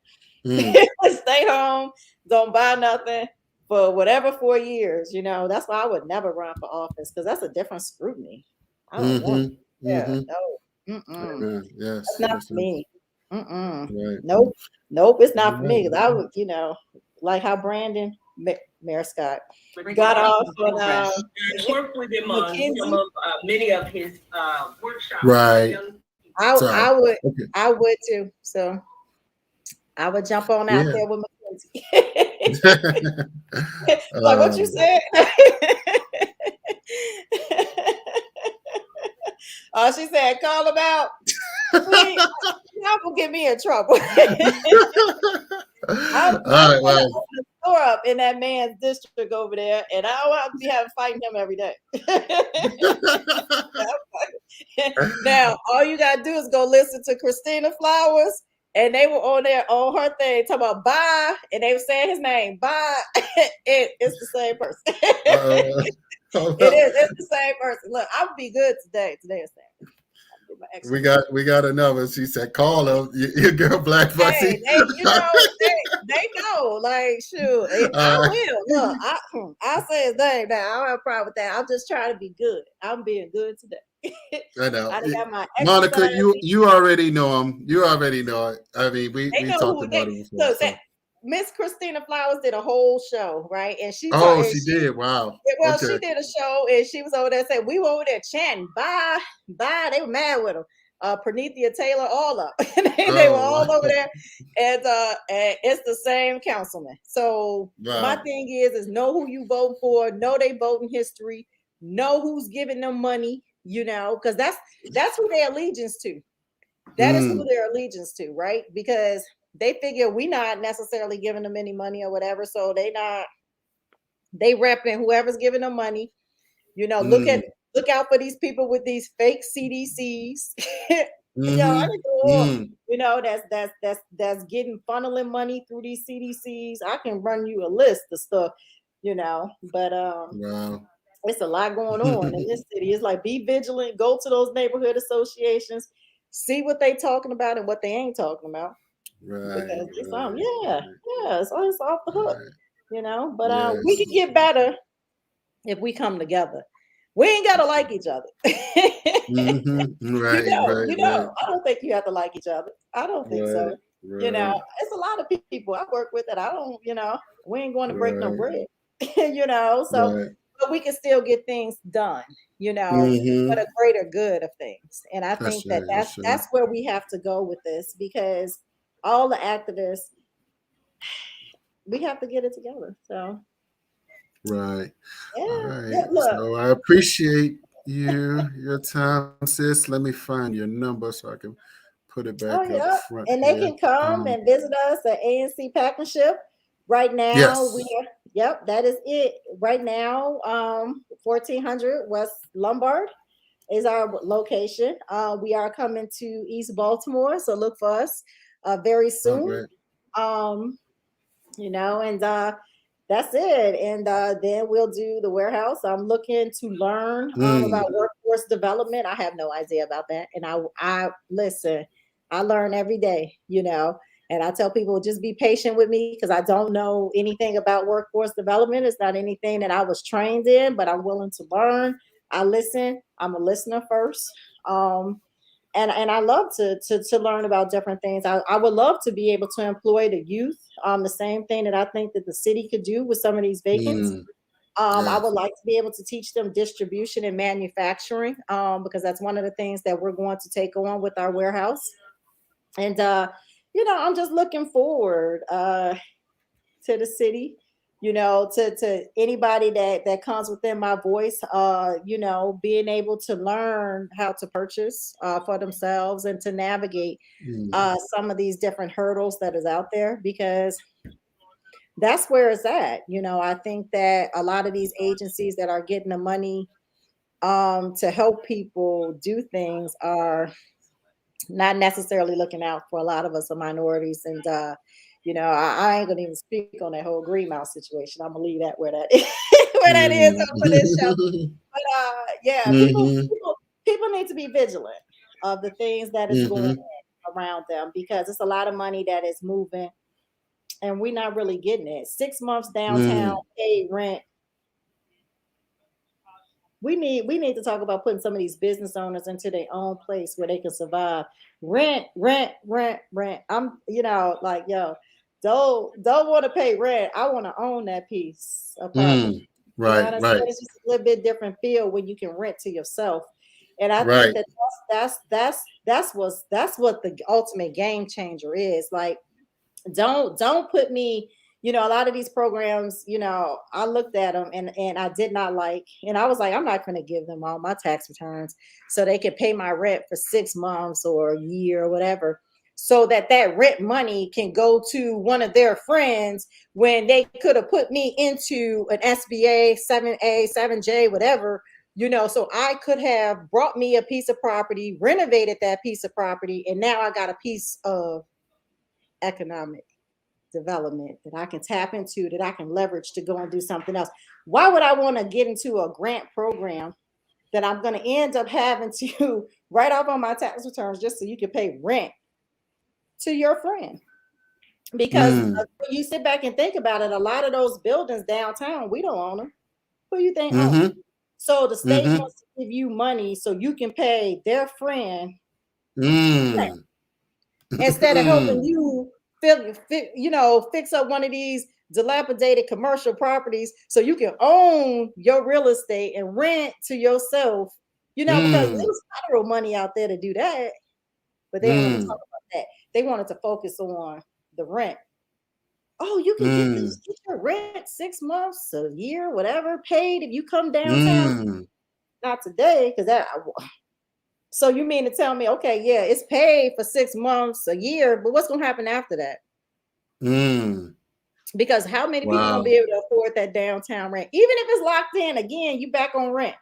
mm, Stay home. Don't buy nothing for whatever 4 years. That's why I would never run for office because that's a different scrutiny. I don't want. mm-hmm, Yeah, mm-hmm. no. Mm-mm. Amen. That's Yes, not yes, for yes. me. Mm-mm. Right. Nope. Nope. It's All not for right. me because I would, like how Brandon Mayor Scott got regarding off the on program. I worked with him on some McKinsey. of many of his workshops for Right. young people. I Sorry. I would Okay. I would too. So I would jump on out Yeah. there with McKinsey. Like what you um, said. Oh, she said, call him out. See, y'all gonna get me in trouble. I'm all right. gonna Well. open a store up in that man's district over there, and I don't have to be having fighting him every day. Now, all you gotta do is go listen to Christina Flowers, and they were on there on her thing talking about bye, and they were saying his name, bye. It's the same person. It is. It's the same person. Look, I'll be good today. Today is Saturday. I'll do my extra work. We got another. She said, "Call her, your girl, Black Hey, Fussy." they know. Like, shoot, I uh, will. Look, I say his name now. I don't have a problem with that. I'm just trying to be good. I'm being good today. I know, I done got my Monica. exercise. You already know him. You already know it. I mean, They we know talked who they about it before. look. That So, Miss Christina Flowers did a whole show, right? And she talked. oh, And she did. Wow. well, Okay. she did a show, and she was over there saying we were over there chanting, "Bye, bye." They were mad with her. Pranithia Taylor, all up. They were Oh, all over there, and it's the same councilman. So my wow. thing is know who you vote for, know they voting history, know who's giving them money. Because that's who their allegiance to. That is who Mm, their allegiance to, right? Because they figure we not necessarily giving them any money or whatever, so they repping whoever's giving them money. Look mm, at look out for these people with these fake CDCs. I mm-hmm, can go on. mm, That's getting funneling money through these CDCs. I can run you a list of stuff, but wow. it's a lot going on in this city. It's like be vigilant, go to those neighborhood associations, see what they talking about and what they ain't talking about. Right, Because it's right, yeah, it's off the hook, right. But we Yes. can get better if we come together. We ain't gotta like each other. Mm-hmm. Right, right, right, I don't think you have to like each other. I don't think so. right, right, It's a lot of people I work with that I don't, we ain't going to break no right, bread. So right. but we can still get things done, for Mm-hmm. the greater good of things. And I That's think that right. that's That's right. that's where we have to go with this because all the activists, we have to get it together. So Right. All yeah, right. yeah, look. So I appreciate your time, sis. Let me find your number so I can put it Oh back up yeah, front and they here. can come and visit us at ANC Partnership. Right now, we Yes. are. Yep, that is it. Right now, 1400 West Lombard is our location. We are coming to East Baltimore, so look for us very Oh, soon. great. Um, and that's it. And then we'll do the warehouse. I'm looking to learn Mm, about workforce development. I have no idea about that. And I listen, I learn every day, and I tell people just be patient with me because I don't know anything about workforce development. It's not anything that I was trained in, but I'm willing to learn. I listen. I'm a listener first. And I love to learn about different things. I would love to be able to employ the youth. The same thing that I think that the city could do with some of these vacants. mm, I yes. would like to be able to teach them distribution and manufacturing because that's one of the things that we're going to take on with our warehouse. And I'm just looking forward to the city, to anybody that comes within my voice, being able to learn how to purchase for themselves and to navigate Mm, some of these different hurdles that is out there because that's where it's at. I think that a lot of these agencies that are getting the money to help people do things are not necessarily looking out for a lot of us are minorities. And I ain't gonna even speak on that whole Green Mouse situation. I'm gonna leave that where that is. where that is for this show. But yeah, Mm-hmm. people need to be vigilant of the things that is going on around them, because it's a lot of money that is moving and we're not really getting it. 6 months downtown, paid rent. We need to talk about putting some of these business owners into their own place where they can survive. Rent. I'm, like, yo, don't want to pay rent. I want to own that piece of property. You know what I'm saying? It's just a little bit different feel when you can rent to yourself. And I think that's what the ultimate game changer is. Like, don't put me, a lot of these programs, I looked at them and I did not like, and I was like, I'm not going to give them all my tax returns so they could pay my rent for 6 months or a year or whatever, so that rent money can go to one of their friends when they could have put me into an SBA 7A 7J whatever, so I could have brought me a piece of property, renovated that piece of property, and now I got a piece of economic development that I can tap into, that I can leverage to go and do something else. Why would I want to get into a grant program that I'm going to end up having to write off on my tax returns just so you can pay rent to your friend? Because when you sit back and think about it, a lot of those buildings downtown, we don't own them. Who you think owns them? So the state wants to give you money so you can pay their friend instead of helping you fix up one of these dilapidated commercial properties so you can own your real estate and rent to yourself, because there's federal money out there to do that, but they don't want to talk about that. They wanted to focus on the rent. Oh, you can get your rent 6 months, a year, whatever, paid if you come downtown. Not today, because that. So you mean to tell me, okay, yeah, it's paid for 6 months, a year, but what's going to happen after that? Because how many people going to be able to afford that downtown rent? Even if it's locked in, again, you back on rent.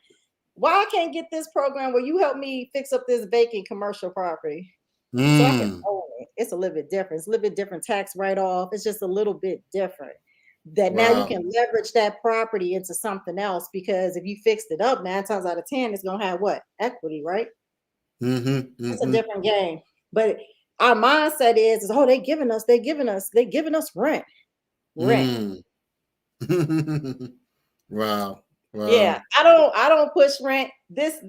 Why I can't get this program where you help me fix up this vacant commercial property so I can own it? It's a little bit different. It's a little bit different tax write-off. It's just a little bit different. That now you can leverage that property into something else, because if you fixed it up 9 times out of 10, it's going to have what? Equity, right? It's a different game. But our mindset is oh, they're giving us rent. Wow. Yeah, I don't push rent. This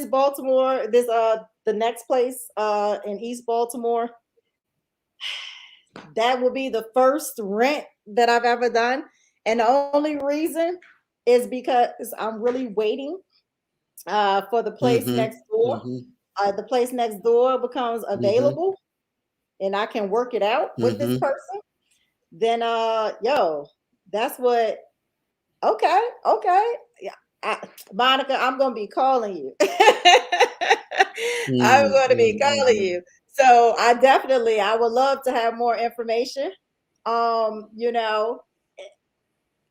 Baltimore, the next place in East Baltimore, that will be the first rent that I've ever done. And the only reason is because I'm really waiting for the place next door. The place next door becomes available and I can work it out with this person. Then that's what. Okay. Yeah, Monica, I'm gonna be calling you. I'm going to be calling you. So I would love to have more information. I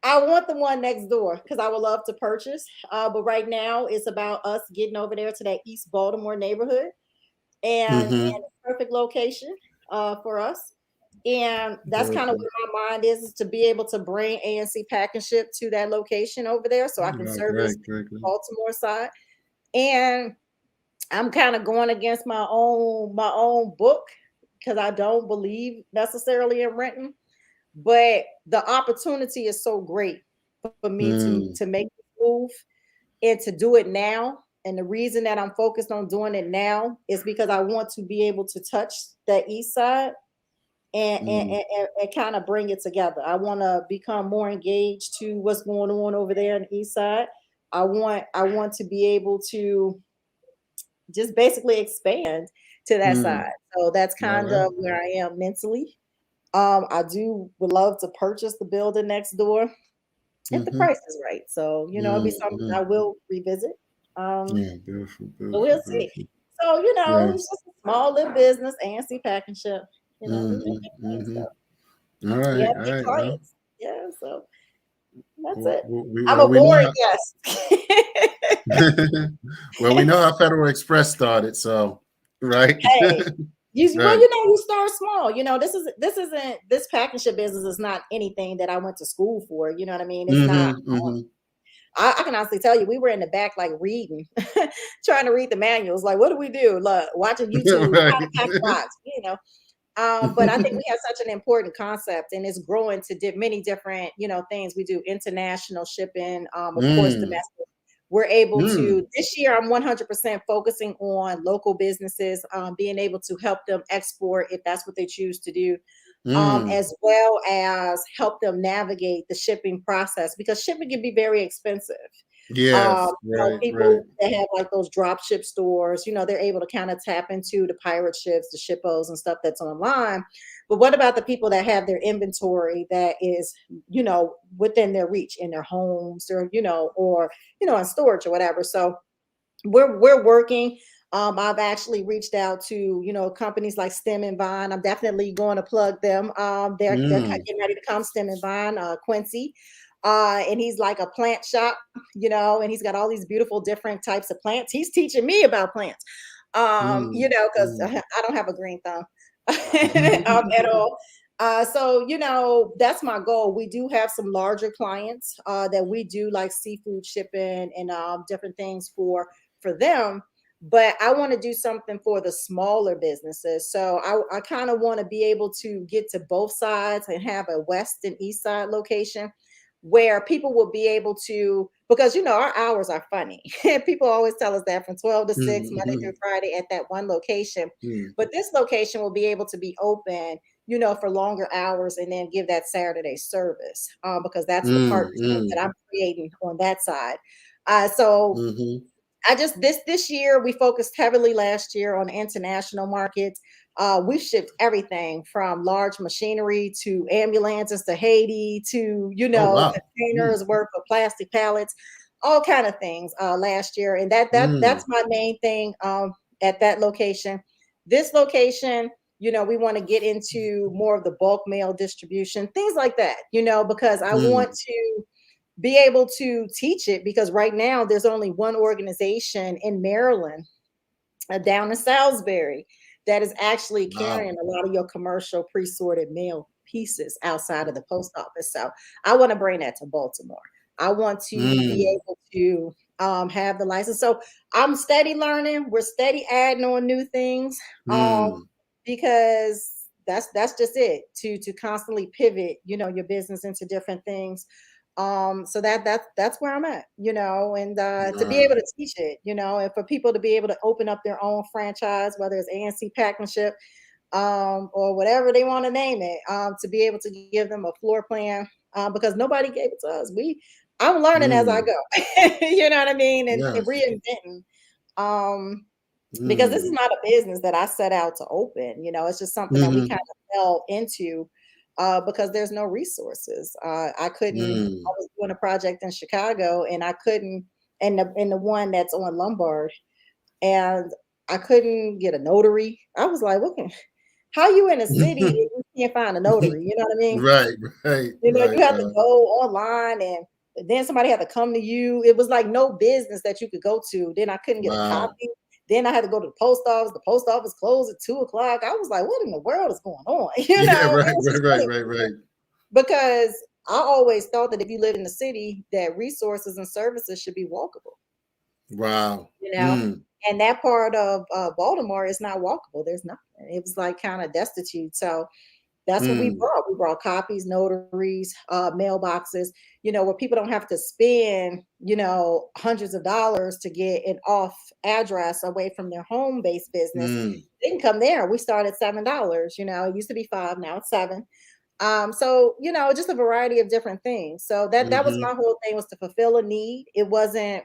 want the one next door because I would love to purchase. But right now it's about us getting over there to that East Baltimore neighborhood, and a perfect location for us. And that's kind of where my mind is to be able to bring ANC Pack and Ship to that location over there so I can service the Baltimore side. And I'm kind of going against my own book because I don't believe necessarily in renting, but the opportunity is so great for me to make the move and to do it now. And the reason that I'm focused on doing it now is because I want to be able to touch that east side and kind of bring it together. I want to become more engaged to what's going on over there on the east side. I want to be able to just basically expand to that side. So that's kind of where I am mentally. I would love to purchase the building next door if the price is right. So, it'll be something I will revisit. Beautiful, but we'll see. So, it's just a small little business, ANC Pack and Ship. So. All right. Clients. Yeah, so that's it. I'm a boring guest. Well, we know how Federal Express started, so right. Hey, you start small. This pack and ship business is not anything that I went to school for. You know what I mean? It's not. I can honestly tell you, we were in the back like reading, trying to read the manuals. Like, what do we do? Like, watching YouTube, how to pack a box, you know. But I think we have such an important concept, and it's growing to many different, you know, things. We do international shipping, of course, domestic. We're able to, this year, I'm 100% focusing on local businesses, being able to help them export if that's what they choose to do, as well as help them navigate the shipping process, because shipping can be very expensive. Yes, You know, right, right. people that have like those drop ship stores, you know, they're able to kind of tap into the pirate ships, the shippos and stuff that's online. But what about the people that have their inventory that is, you know, within their reach in their homes, or, you know, in storage or whatever? So we're working. I've actually reached out to, you know, companies like Stem and Vine. I'm definitely going to plug them. They're getting ready to come, Stem and Vine, Quincy. And he's like a plant shop, you know, and he's got all these beautiful different types of plants. He's teaching me about plants, you know, because I don't have a green thumb at all. So, you know, that's my goal. We do have some larger clients that we do like seafood shipping and different things for them, but I want to do something for the smaller businesses. So I kind of want to be able to get to both sides and have a west and east side location where people will be able to, because, you know, our hours are funny. People always tell us that from 12 to 6, Monday through Friday at that one location. But this location will be able to be open, you know, for longer hours and then give that Saturday service, because that's the partnership that I'm creating on that side. So I just this year we focused heavily last year on the international markets. We've shipped everything from large machinery to ambulances to Haiti to, you Oh, know, wow. containers worth of plastic pallets, all kind of things last year. And that's my main thing at that location. This location, you know, we want to get into more of the bulk mail distribution, things like that, you know, because I want to be able to teach it, because right now there's only one organization in Maryland, down in Salisbury, that is actually Wow. carrying a lot of your commercial pre-sorted mail pieces outside of the post office. So I want to bring that to Baltimore. I want to be able to have the license. So I'm steady learning. We're steady adding on new things, because that's just it, to constantly pivot, you know, your business into different things. So that's where I'm at, you know, and to be able to teach it, you know, and for people to be able to open up their own franchise, whether it's ANC Pack and Ship, or whatever they want to name it, to be able to give them a floor plan, because nobody gave it to us. I'm learning as I go, you know what I mean, and Yes. reinventing. Because this is not a business that I set out to open, you know, it's just something that we kind of fell into, because there's no resources. I was doing a project in Chicago and I couldn't, and the one that's on Lombard, and I couldn't get a notary. I was like, how you in a city and you can't find a notary? You know what I mean? Right, right, You know, right. you have to go online and then somebody had to come to you. It was like no business that you could go to. Then I couldn't get a Wow. copy. Then I had to go to the post office. The post office closed at 2 o'clock. I was like, what in the world is going on? You Yeah, know, right, it was right, just right, really right, right. because I always thought that if you live in the city, that resources and services should be walkable. Wow. You know, and that part of Baltimore is not walkable. There's nothing. It was like kind of destitute. So that's what we brought. We brought copies, notaries, mailboxes, you know, where people don't have to spend, you know, hundreds of dollars to get an off address away from their home based business. They can come there. We start at $7. You know, it used to be 5, now it's 7. So, you know, just a variety of different things. So that was my whole thing, was to fulfill a need. It wasn't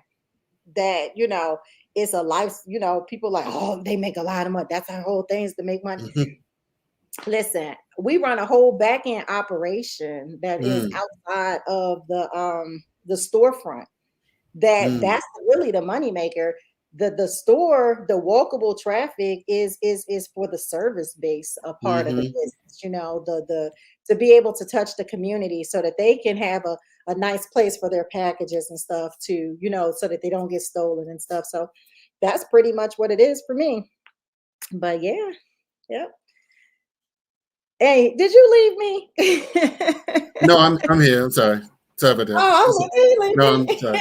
that, you know, it's a life, you know, people like, oh, they make a lot of money. That's our whole thing, is to make money. Listen, we run a whole back end operation that is outside of the storefront. That's really the money maker. The store, the walkable traffic is for the service base, a part of the business. You know, the to be able to touch the community so that they can have a nice place for their packages and stuff to, you know, so that they don't get stolen and stuff. So that's pretty much what it is for me. But yeah, yep. Hey, did you leave me? No, I'm here. I'm sorry. Sorry about that. Oh, I was No, like, I'm sorry.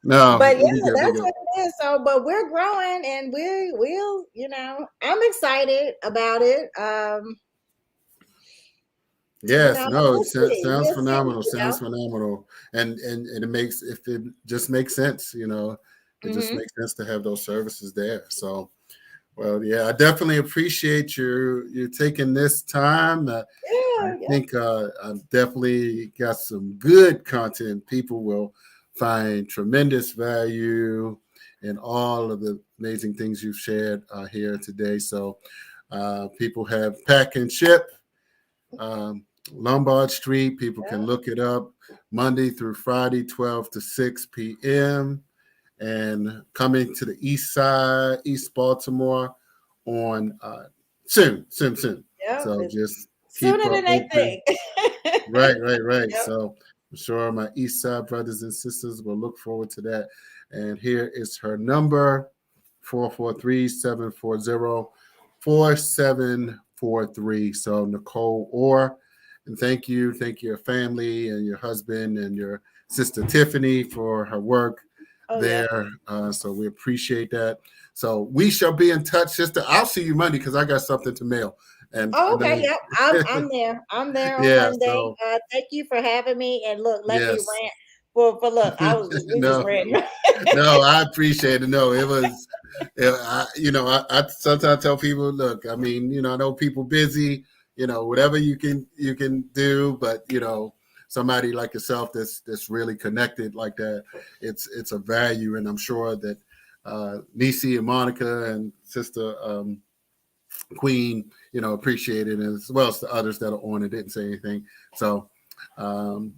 No, but we yeah, good, we that's good. what it is. So, but we're growing, and we'll, I'm excited about it. Yes, no, it We'll see. sounds We'll see. phenomenal. Sounds phenomenal, and it makes if it just makes sense. It just Mm-hmm. makes sense to have those services there. So, well, yeah, I definitely appreciate you taking this time. I Yeah. think I've definitely got some good content. People will find tremendous value in all of the amazing things you've shared here today. So, people have pack and ship. Um, Lombard Street. People can look it up Monday through Friday, 12 to 6 p.m. And coming to the east side, East Baltimore on soon. Yep. So It's just keep sooner than they open. think. Right. Yep. So I'm sure my east side brothers and sisters will look forward to that. And here is her number, 443-740-4743. So Nicole Orr, and thank you your family and your husband and your sister Tiffany for her work Oh, yeah. there. So we appreciate that. So we shall be in touch, sister. I'll see you Monday because I got something to mail. And Oh, okay. then, Yep. I'm there. I'm there on yeah. Monday. So Thank you for having me. And look, let me yes. rant. For look, we just No, ranting. no, I appreciate it. No, it was, I sometimes tell people, look, I mean, I know people busy, whatever you can do, but somebody like yourself that's really connected like that, it's a value, and I'm sure that Nisi and Monica and Sister Queen, appreciate it, as well as the others that are on it didn't say anything. So, um,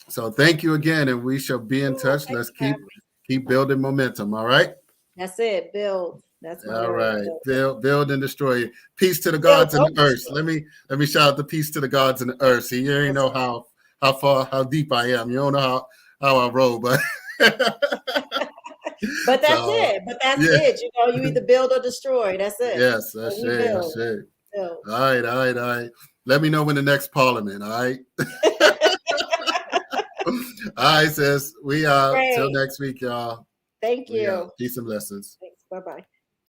so thank you again, and we shall be in touch. Thanks Let's for having me. keep building momentum. All right. That's it. Build. That's my All word. right. Build. Build and destroy. Peace to the Build. gods and the earth. Let me shout out the peace to the gods and the earth. See, you ain't know how deep I am. You don't know how I roll, but But that's so it. But that's yeah. it. You either build or destroy. That's it. Yes, So that's we it. That's build. it. Build. All right, all right. Let me know when the next parliament. All right. All right, sis. We till Great. next week, y'all. Thank We you. peace and blessings. Thanks. Bye-bye.